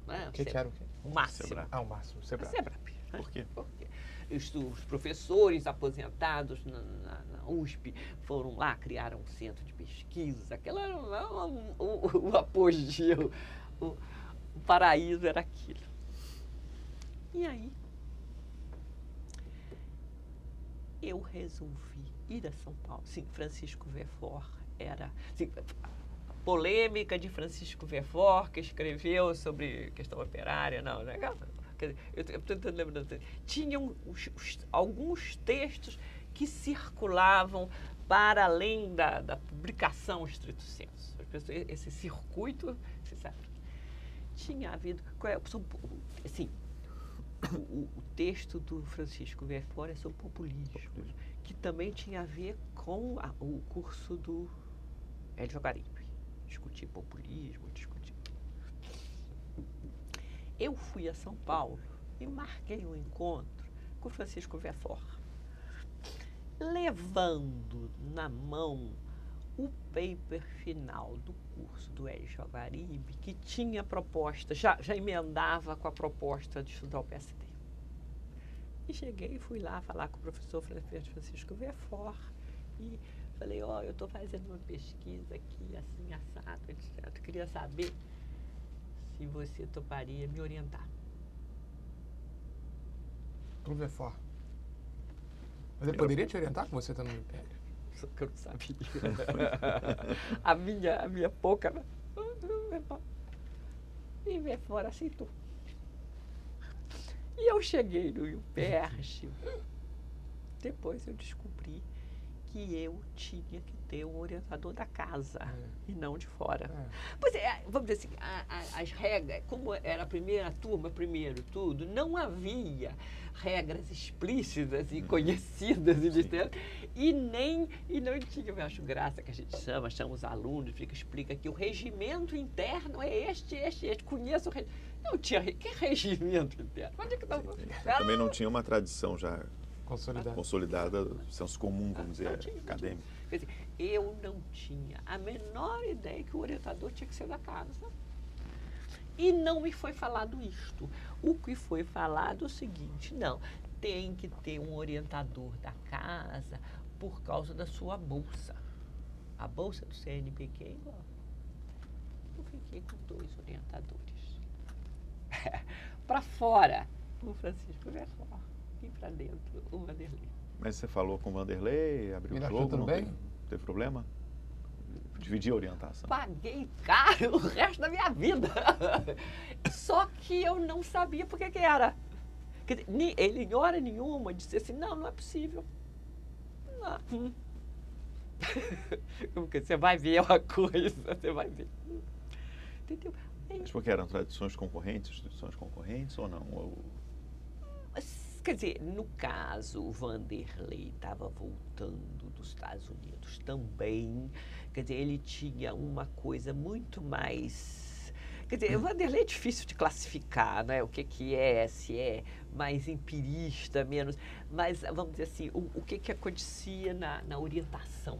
Né?
O que era o quê?
O máximo.
SEBRAP.
O máximo, o SEBRAP.
SEBRAP.
Por quê?
Porque os professores aposentados na USP foram lá, criaram um centro de pesquisa. Aquela era o apogeu, o paraíso era aquilo. E aí, eu resolvi ir a São Paulo. Sim, Francisco Verfort era... Sim, a polêmica de Francisco Verfort, que escreveu sobre questão operária, não, né? Eu estou tentando lembrar. Tinham alguns textos que circulavam para além da publicação estrito sensu. Esse circuito, você sabe, tinha havido... Assim, o texto do Francisco Verfort é sobre populismo, que também tinha a ver com o curso do Hélio Jogaribe. Discutir populismo, discutir... Eu fui a São Paulo e marquei um encontro com o Francisco Verfort, levando na mão o paper final do curso do Hélio Jogaribe, que tinha proposta, já emendava com a proposta de estudar o PSD. E cheguei e fui lá falar com o professor Francisco Verfort e falei, eu estou fazendo uma pesquisa aqui, assim, assado, etc. Eu queria saber se você toparia me orientar.
Pro Verfort. Mas ele poderia te orientar com você estando no Império?
Só que eu não sabia. a minha pouca... E Verfort aceitou. E eu cheguei no UPERJ, depois eu descobri que eu tinha que ter um orientador da casa e não de fora. Pois é, vamos dizer assim, as regras, como era a primeira turma, primeiro tudo, não havia regras explícitas e conhecidas e não tinha, eu acho graça que a gente chama os alunos, explica que o regimento interno é este, conheço o regimento. Não tinha, que regimento interno? Onde é que
Também não tinha uma tradição já consolidada, senso comum, vamos dizer, acadêmico.
Quer dizer, eu não tinha a menor ideia que o orientador tinha que ser da casa. E não me foi falado isto. O que foi falado é o seguinte, não, tem que ter um orientador da casa por causa da sua bolsa. A bolsa do CNPq é igual. Eu fiquei com 2 orientadores. Para fora, o Francisco Verfort. E para dentro, o Vanderlei.
Mas você falou com o Vanderlei, abriu o jogo,
tudo bem?
Teve problema? Dividir a orientação.
Paguei caro o resto da minha vida. Só que eu não sabia por que era. Quer dizer, ele, em hora nenhuma, disse assim, não é possível. Não. Porque você vai ver uma coisa, você vai ver. Entendeu?
Mas porque eram tradições concorrentes, instituições concorrentes ou não?
Quer dizer, no caso, o Vanderlei estava voltando dos Estados Unidos também. Quer dizer, ele tinha uma coisa muito mais... Quer dizer, o Vanderlei é difícil de classificar, né? O que é, se é mais empirista, menos... Mas, vamos dizer assim, o que acontecia na orientação?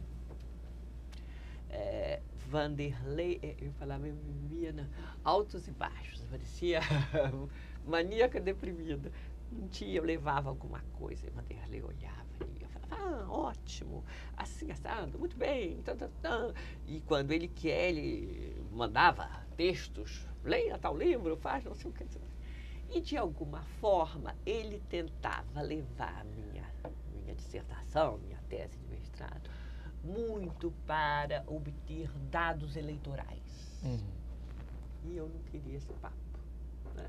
Vanderlei, eu falava, eu vivia altos e baixos, parecia maníaca deprimida. Um dia eu levava alguma coisa e Vanderlei olhava e eu falava, ótimo, assim, assado, muito bem, E quando ele quer, ele mandava textos, leia tal livro, faz não sei o que. E de alguma forma ele tentava levar minha dissertação, minha tese de mestrado, muito para obter dados eleitorais. E eu não queria esse papo, né?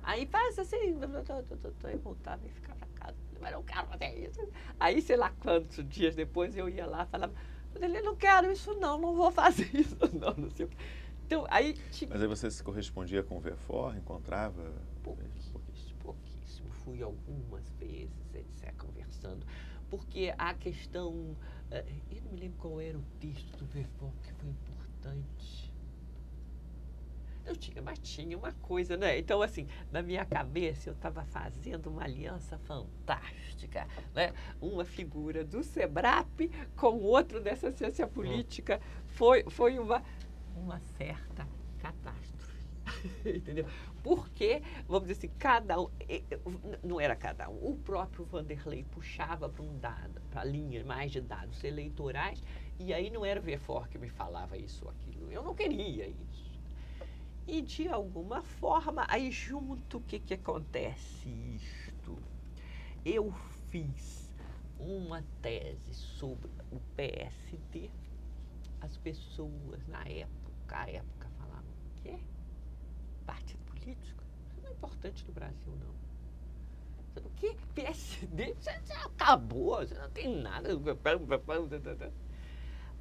Aí faz assim, eu voltava e ficava pra casa. Mas não quero fazer isso. Aí, sei lá quantos dias depois, eu ia lá e falava, ele não quero isso não vou fazer isso não sei o quê. Então, aí...
Mas aí você se correspondia com o VFOR, encontrava?
Pouquíssimo. Fui algumas vezes, etc., conversando. Porque a questão... eu não me lembro qual era o texto do VFOR que foi importante. Mas tinha uma coisa, né? Então, assim, na minha cabeça eu estava fazendo uma aliança fantástica, né? Uma figura do SEBRAP com outro dessa ciência política. Foi uma certa catástrofe, entendeu? Porque, vamos dizer assim, cada um, não era cada um, o próprio Vanderlei puxava para a linha mais de dados eleitorais, e aí não era o VFOR que me falava isso ou aquilo. Eu não queria isso. E, de alguma forma, aí junto, o que acontece isto? Eu fiz uma tese sobre o PSD. As pessoas, na época falavam, quê? Partido político? Isso não é importante no Brasil, não. O que? PSD? Já acabou, já não tem nada.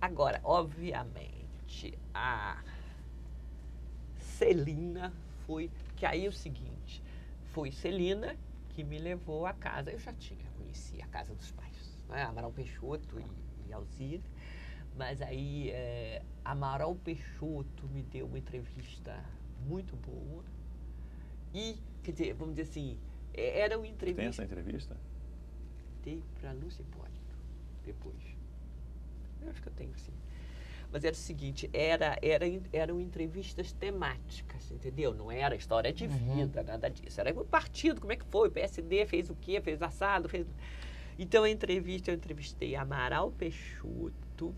Agora, obviamente, a Celina que aí o seguinte, foi Celina que me levou à casa, eu já conhecia a casa dos pais, né? Amaral Peixoto e Alzira, mas aí Amaral Peixoto me deu uma entrevista muito boa e, quer dizer, vamos dizer assim, era uma entrevista...
Tem essa entrevista?
Dei para Lúcia Hipólito, depois. Eu acho que eu tenho, sim. Mas era o seguinte, eram entrevistas temáticas, entendeu? Não era história de vida, nada disso. Era o partido, como é que foi? O PSD fez o quê? Fez assado, fez... Então, eu entrevistei Amaral Peixoto,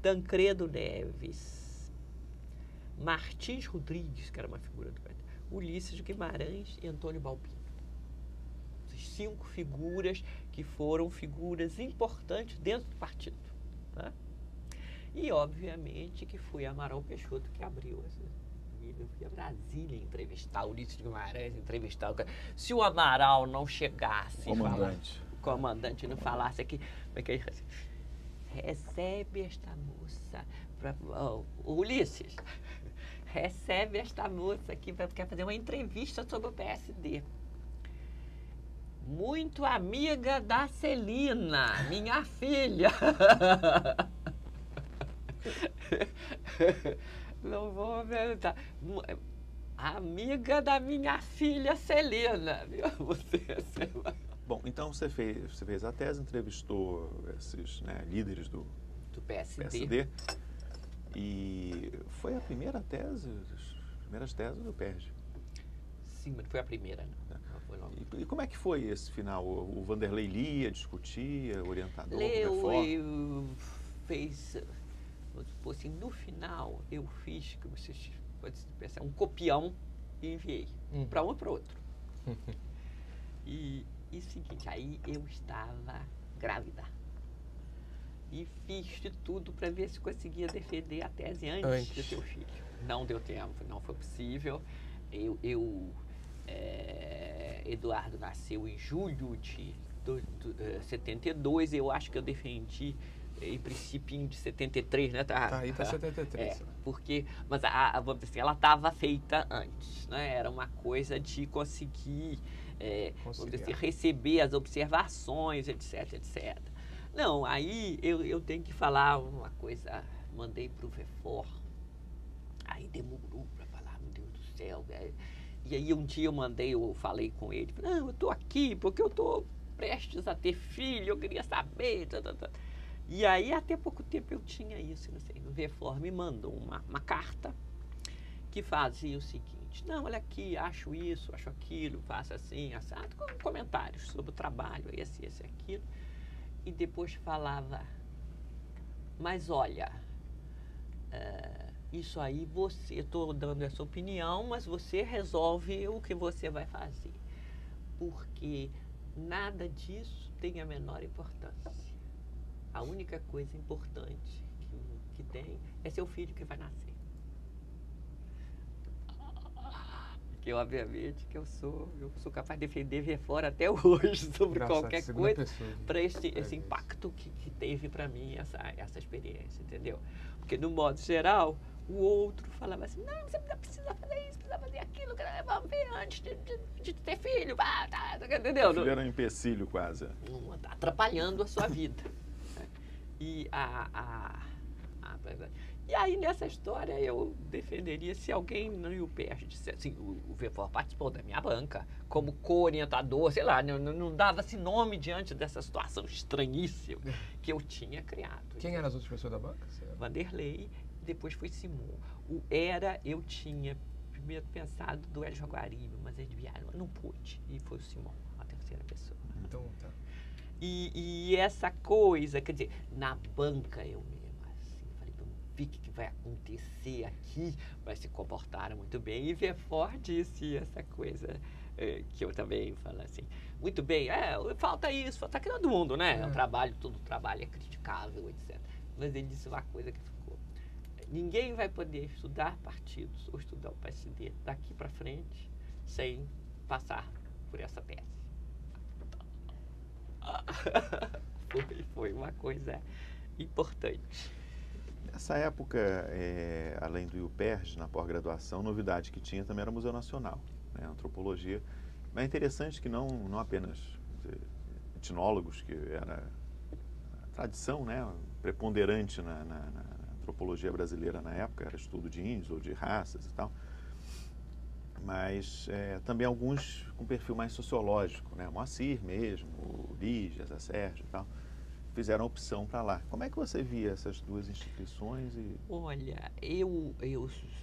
Tancredo Neves, Martins Rodrigues, que era uma figura do partido, Ulisses Guimarães e Antônio Balbino. Essas 5 figuras que foram figuras importantes dentro do partido, tá? E, obviamente, que foi Amaral Peixoto que abriu essa. Eu fui a Brasília entrevistar, o Ulisses Guimarães entrevistar. Se o Amaral não chegasse o comandante não falasse aqui, como é que ele recebe esta moça, Ulisses, recebe esta moça aqui, quer fazer uma entrevista sobre o PSD. Muito amiga da Celina, minha filha. Não vou perguntar. Amiga da minha filha Celina.
Bom, então você fez a tese, entrevistou esses, né, líderes do PSD. E foi a primeira tese, as primeiras teses do PERJ.
Sim, mas foi a primeira, não. Foi logo.
E como é que foi esse final? O Vanderlei lia, discutia, orientador,
Leu, fez... Assim, no final, eu fiz, como vocês podem pensar, um copião e enviei para um e para o outro. E o seguinte, aí eu estava grávida. e fiz de tudo para ver se conseguia defender a tese antes do seu filho. Não deu tempo, não foi possível. Eduardo nasceu em julho de 72, eu acho que eu defendi em princípio de 73, né?
Tá aí para 73.
Porque, mas vamos dizer assim, ela estava feita antes, né? Era uma coisa de conseguir, vamos dizer assim, receber as observações, etc, etc. Não, aí eu tenho que falar uma coisa, mandei para o VEFOR, aí demorou para falar, meu Deus do céu. E aí um dia eu falei com ele, não, eu estou aqui porque eu estou prestes a ter filho, eu queria saber. E aí até pouco tempo eu tinha isso, não sei, o VEFOR me mandou uma carta que fazia o seguinte, não, olha aqui, acho isso, acho aquilo, faça assim, assado, com comentários sobre o trabalho, esse, aquilo. E depois falava, mas olha, isso aí eu estou dando essa opinião, mas você resolve o que você vai fazer. Porque nada disso tem a menor importância. A única coisa importante que tem é seu filho que vai nascer. Que obviamente que eu sou capaz de defender VEFOR até hoje sobre qualquer coisa para esse impacto que teve para mim essa experiência, entendeu? Porque no modo geral o outro falava assim, não, você precisa fazer isso, precisa fazer aquilo, vamos ver antes de ter filho, entendeu?
O filho era um empecilho quase.
Atrapalhando a sua vida. E e aí, nessa história, eu defenderia se alguém no UPERJ dissesse assim, o VEFOR participou da minha banca como co-orientador, sei lá, não dava-se nome diante dessa situação estranhíssima que eu tinha criado.
Quem eram as outras pessoas da banca?
Vanderlei, depois foi Simon. Eu tinha primeiro pensado do Hélio Jaguaribe, mas eles vieram, não pude, e foi o Simon, a terceira pessoa.
Então, tá.
E essa coisa, quer dizer, na banca eu mesmo, assim, falei, vamos ver o que vai acontecer aqui, mas se comportaram muito bem. E VEFOR disse essa coisa que eu também falo assim, muito bem, falta isso, falta aquilo do mundo, né? Todo trabalho é criticável, etc. Mas ele disse uma coisa que ficou, ninguém vai poder estudar partidos ou estudar o PSD daqui para frente sem passar por essa tese. Foi uma coisa importante.
Nessa época, além do UPERJ, na pós-graduação, novidade que tinha também era o Museu Nacional, né, antropologia. Mas é interessante que não apenas etnólogos, que era a tradição, né, preponderante na antropologia brasileira na época, era estudo de índios ou de raças e tal, mas também alguns com perfil mais sociológico, né? Moacir mesmo, o Lígia, Zé Sérgio e tal, fizeram a opção para lá. Como é que você via essas duas instituições?
Olha, eu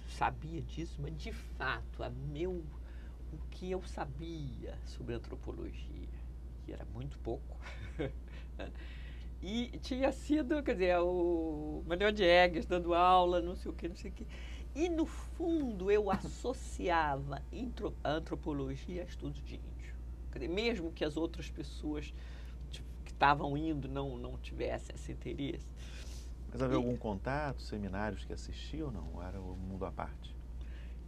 sabia disso, mas de fato, o que eu sabia sobre antropologia, que era muito pouco, e tinha sido, quer dizer, o Manuel Diegues dando aula, não sei o que. E, no fundo, eu associava a antropologia a estudos de índio. Quer dizer, mesmo que as outras pessoas que estavam indo não tivessem esse interesse.
Mas havia algum contato, seminários que assistiam ou não? Era um mundo à parte?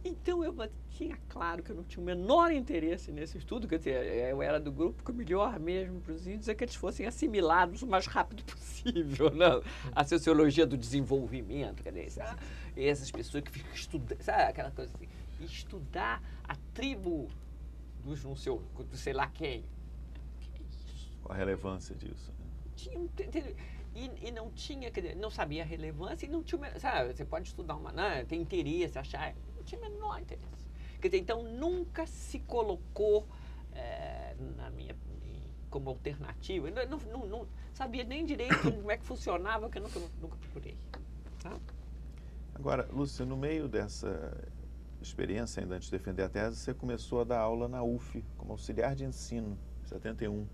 Então, eu tinha claro que eu não tinha o menor interesse nesse estudo, quer dizer, eu era do grupo que o melhor mesmo para os índios é que eles fossem assimilados o mais rápido possível, né? A sociologia do desenvolvimento, quer dizer, essas pessoas que ficam estudando, sabe, aquela coisa assim, estudar a tribo dos não sei lá quem. Que é isso?
Qual a relevância disso? Né?
E não tinha, quer dizer, não sabia a relevância e não tinha, sabe, você pode estudar tem interesse, achar, não tinha o menor interesse. Quer dizer, então nunca se colocou como alternativa, não sabia nem direito como é que funcionava, que eu nunca procurei. Tá?
Agora, Lúcia, no meio dessa experiência, ainda antes de defender a tese, você começou a dar aula na UF, como auxiliar de ensino, em 71.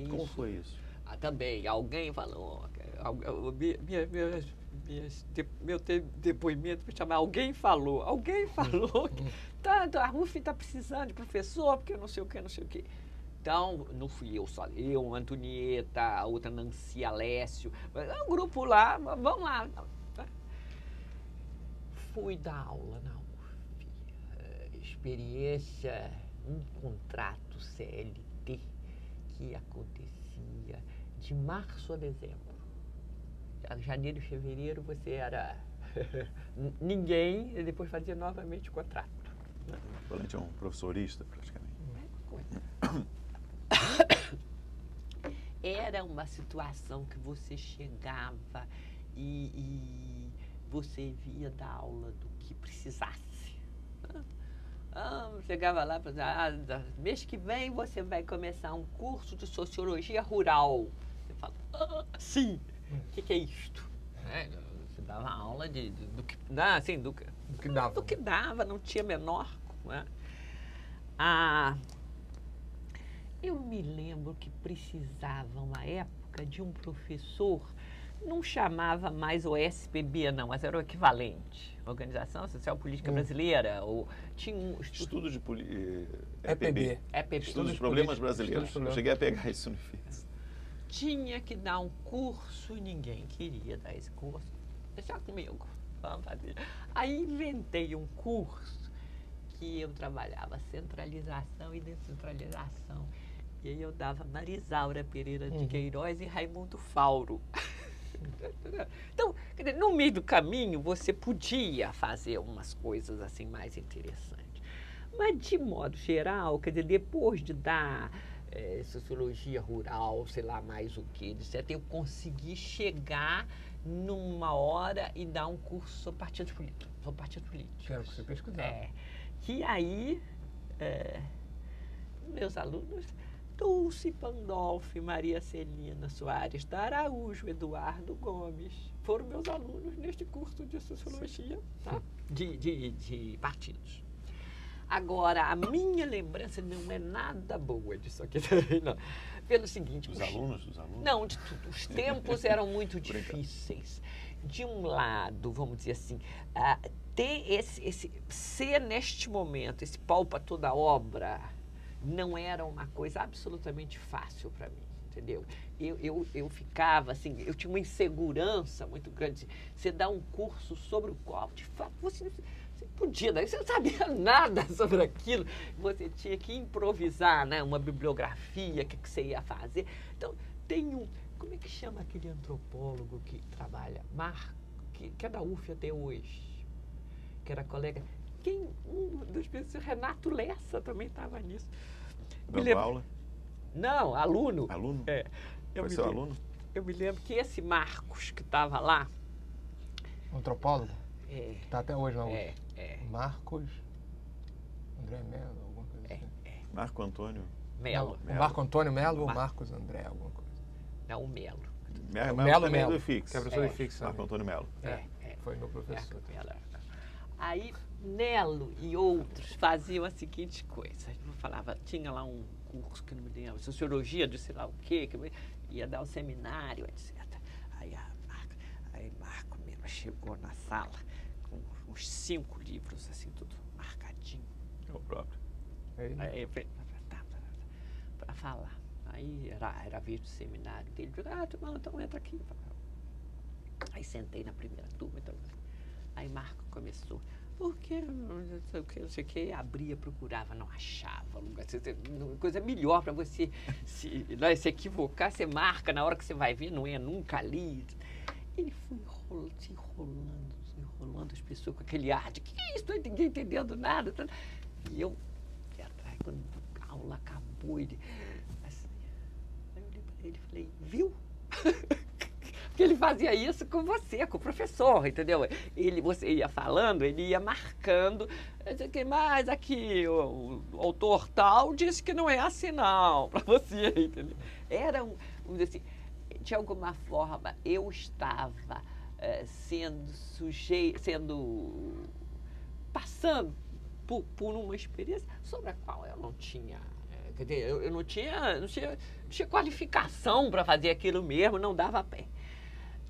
Como foi isso?
Também, alguém falou, meu depoimento para chamar, alguém falou que a UF está precisando de professor, porque não sei o que. Então, não fui eu só, eu, Antonieta, a outra Nancy, Alessio, um grupo lá, vamos lá. Fui dar aula na UF, experiência, um contrato CLT que acontecia de março a dezembro. Janeiro e fevereiro você era ninguém e depois fazia novamente o contrato.
O equivalente a um professorista, praticamente.
Era uma situação que você chegava e você via da aula do que precisasse. Chegava lá para dizer, mês que vem você vai começar um curso de sociologia rural. Você fala, sim, o que é isto? Você dava aula do que dava. Do que dava, não tinha menor. Né? Eu me lembro que precisava, uma época, de um professor, não chamava mais o SPB, não, mas era o equivalente, Organização Social Política Brasileira, ou tinha um
estudo de
EPB.
Estudo dos Problemas Brasileiros. Eu cheguei a pegar isso no FIS.
Tinha que dar um curso e ninguém queria dar esse curso. Deixa comigo, vamos fazer. Aí inventei um curso que eu trabalhava centralização e descentralização. E aí eu dava Marisaura Pereira de Queiroz e Raimundo Fauro. Então, quer dizer, no meio do caminho, você podia fazer umas coisas assim mais interessantes. Mas, de modo geral, quer dizer, depois de dar sociologia rural, sei lá mais o que, etc., eu consegui chegar numa hora e dar um curso sobre partidos políticos.
Quero que você pesquisar.
Que aí, meus alunos, Dulce Pandolfi, Maria Celina Soares da Araújo, Eduardo Gomes, foram meus alunos neste curso de sociologia, tá? de partidos. Agora, a minha lembrança não é nada boa disso aqui também, não. Pelo seguinte...
Dos alunos?
Não, de tudo. Os tempos eram muito difíceis. De um lado, vamos dizer assim, ter ser neste momento, esse pau para toda obra, não era uma coisa absolutamente fácil para mim, entendeu? Eu ficava assim, eu tinha uma insegurança muito grande. Você dá um curso sobre o qual, de fato, você podia, você não sabia nada sobre aquilo, você tinha que improvisar, né? Uma bibliografia, o que você ia fazer. Então, como é que chama aquele antropólogo que trabalha? Que é da UF até hoje, que era colega. Um dos pessoas, Renato Lessa, também estava nisso.
Dando aula?
Não, aluno.
Aluno?
Foi
seu aluno?
Eu me lembro que esse Marcos que estava lá...
Antropólogo? Está até hoje na UF. Marcos... André Melo, alguma coisa assim.
Marco Antônio
Melo.
O Marco Antônio Melo ou Marcos André, alguma coisa?
Não, o Melo.
Melo do FIX.
Que é professor de FIX.
Marco Antônio Melo.
Foi meu professor.
Aí, Nelo e outros faziam a seguinte coisa. Eu falava, tinha lá um curso que não me lembro, sociologia de sei lá o quê, que ia dar um seminário, etc. Aí Marco mesmo chegou na sala com uns 5 livros, assim, tudo marcadinho.
É o próprio.
Aí para falar. Aí era a vez do seminário dele. Então entra aqui. Aí sentei na primeira turma. Então, aí Marco começou. Porque não sei o que, abria, procurava, não achava lugar. Coisa melhor para você se equivocar, você marca na hora que você vai ver, não é nunca ali. Ele foi se enrolando as pessoas com aquele ar de que é isso, ninguém entendendo nada. E eu, aqui atrás, quando a aula acabou, ele assim, aí eu olhei para ele e falei, viu? Porque ele fazia isso com você, com o professor, entendeu? Você ia falando, ele ia marcando, mas aqui o autor tal disse que não é assim não, para você, entendeu? Vamos dizer assim, de alguma forma eu estava passando por uma experiência sobre a qual eu não tinha, quer dizer, eu não tinha qualificação para fazer aquilo mesmo, não dava pé.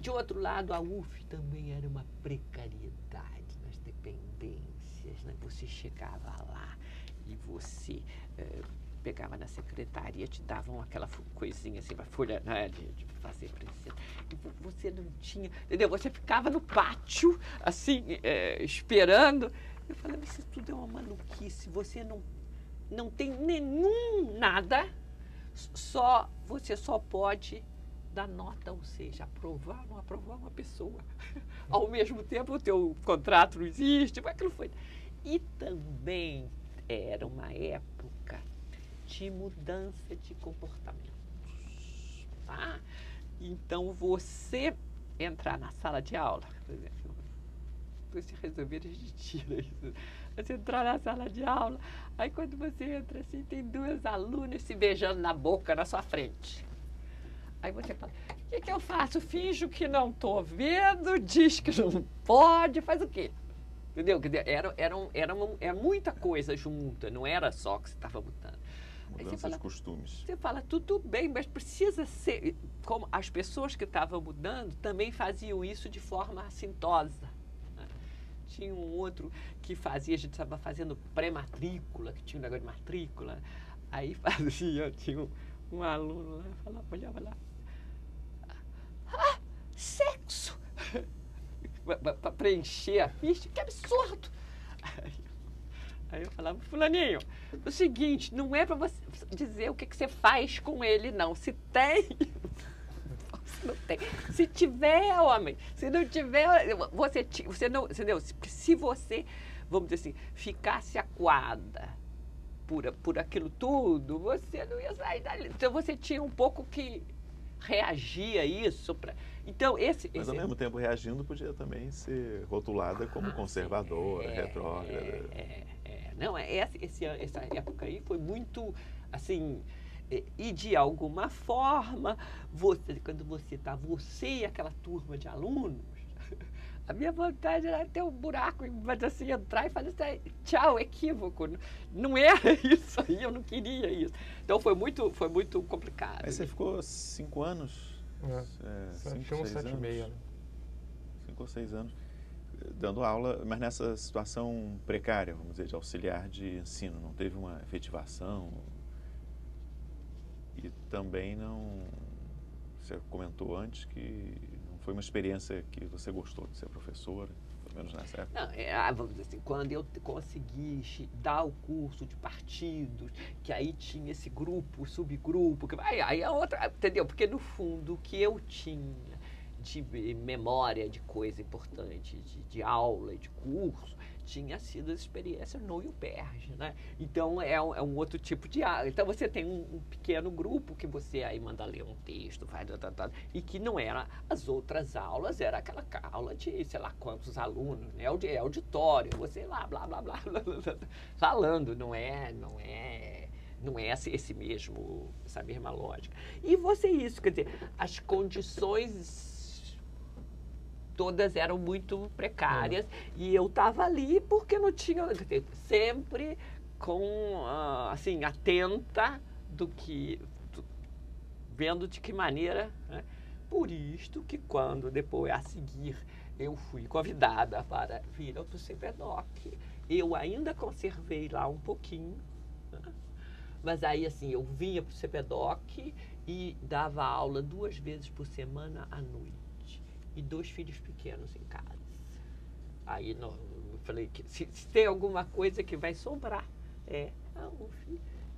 De outro lado, a UF também era uma precariedade nas dependências, né? Você chegava lá e você pegava na secretaria, te davam aquela coisinha assim, uma folha, né, de fazer precisa. E você não tinha, entendeu? Você ficava no pátio, assim, esperando. Eu falava, isso tudo é uma maluquice, você não tem nenhum nada, você só pode dar nota, ou seja, aprovar ou não aprovar uma pessoa. Ao mesmo tempo, o teu contrato não existe, aquilo foi. E também era uma época de mudança de comportamentos. Tá? Então, você entrar na sala de aula, por exemplo, você resolver, a gente tira isso. Você entrar na sala de aula, aí quando você entra assim, tem duas alunas se beijando na boca na sua frente. Aí você fala, o que eu faço? Finjo que não estou vendo, diz que não pode, faz o quê? Entendeu? Era muita coisa junta, não era só que você estava mudando.
Mudança de costumes.
Você fala, tudo bem, mas precisa ser... Como as pessoas que estavam mudando também faziam isso de forma assintosa. Né? Tinha um outro que fazia, a gente estava fazendo pré-matrícula, que tinha um negócio de matrícula. Aí fazia, tinha um aluno lá, falava, olhava lá. Sexo! Para preencher a ficha, que absurdo! Aí eu falava, fulaninho, o seguinte, não é para você dizer o que você faz com ele, não. Se tem, se não tem. Se tiver, homem, se não tiver, você não, entendeu? Se você, vamos dizer assim, ficasse acuada por aquilo tudo, você não ia sair dali. Então você tinha um pouco que reagir a isso. Então,
Mas ao mesmo tempo, reagindo, podia também ser rotulada como conservadora, retrógrada.
Não, essa época aí foi muito, assim, e de alguma forma, quando você e aquela turma de alunos, a minha vontade era ter um buraco, mas assim, entrar e fazer tchau, equívoco. Não era isso aí, eu não queria isso. Então foi muito complicado.
Aí você ficou 5 anos?
5 ou 7 e meio, né?
5 ou 6 anos dando aula, mas nessa situação precária, vamos dizer, de auxiliar de ensino, não teve uma efetivação e também não, você comentou antes que não foi uma experiência que você gostou de ser professora, pelo menos nessa época.
Não, vamos dizer assim, quando eu consegui dar o curso de partidos, que aí tinha esse grupo, subgrupo, aí a outra, entendeu? Porque no fundo o que eu tinha de memória de coisa importante, de aula, de curso, tinha sido as experiências no UPERJ, né? Então, é um outro tipo de aula. Então, você tem um pequeno grupo que você aí manda ler um texto, e que não era as outras aulas, era aquela aula de, sei lá, quantos alunos, né? É auditório, você lá, blá, blá, blá, blá, blá, falando, não é essa mesma lógica. E isso, quer dizer, as condições todas eram muito precárias e eu estava ali porque não tinha, sempre assim, atenta vendo de que maneira, né? Por isto que quando depois a seguir eu fui convidada para vir ao CPDOC, eu ainda conservei lá um pouquinho, né? Mas aí assim, eu vinha para o CPDOC e dava aula 2 vezes por semana à noite. E 2 filhos pequenos em casa. Aí eu falei que se tem alguma coisa que vai sobrar,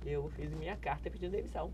eu fiz minha carta pedindo demissão.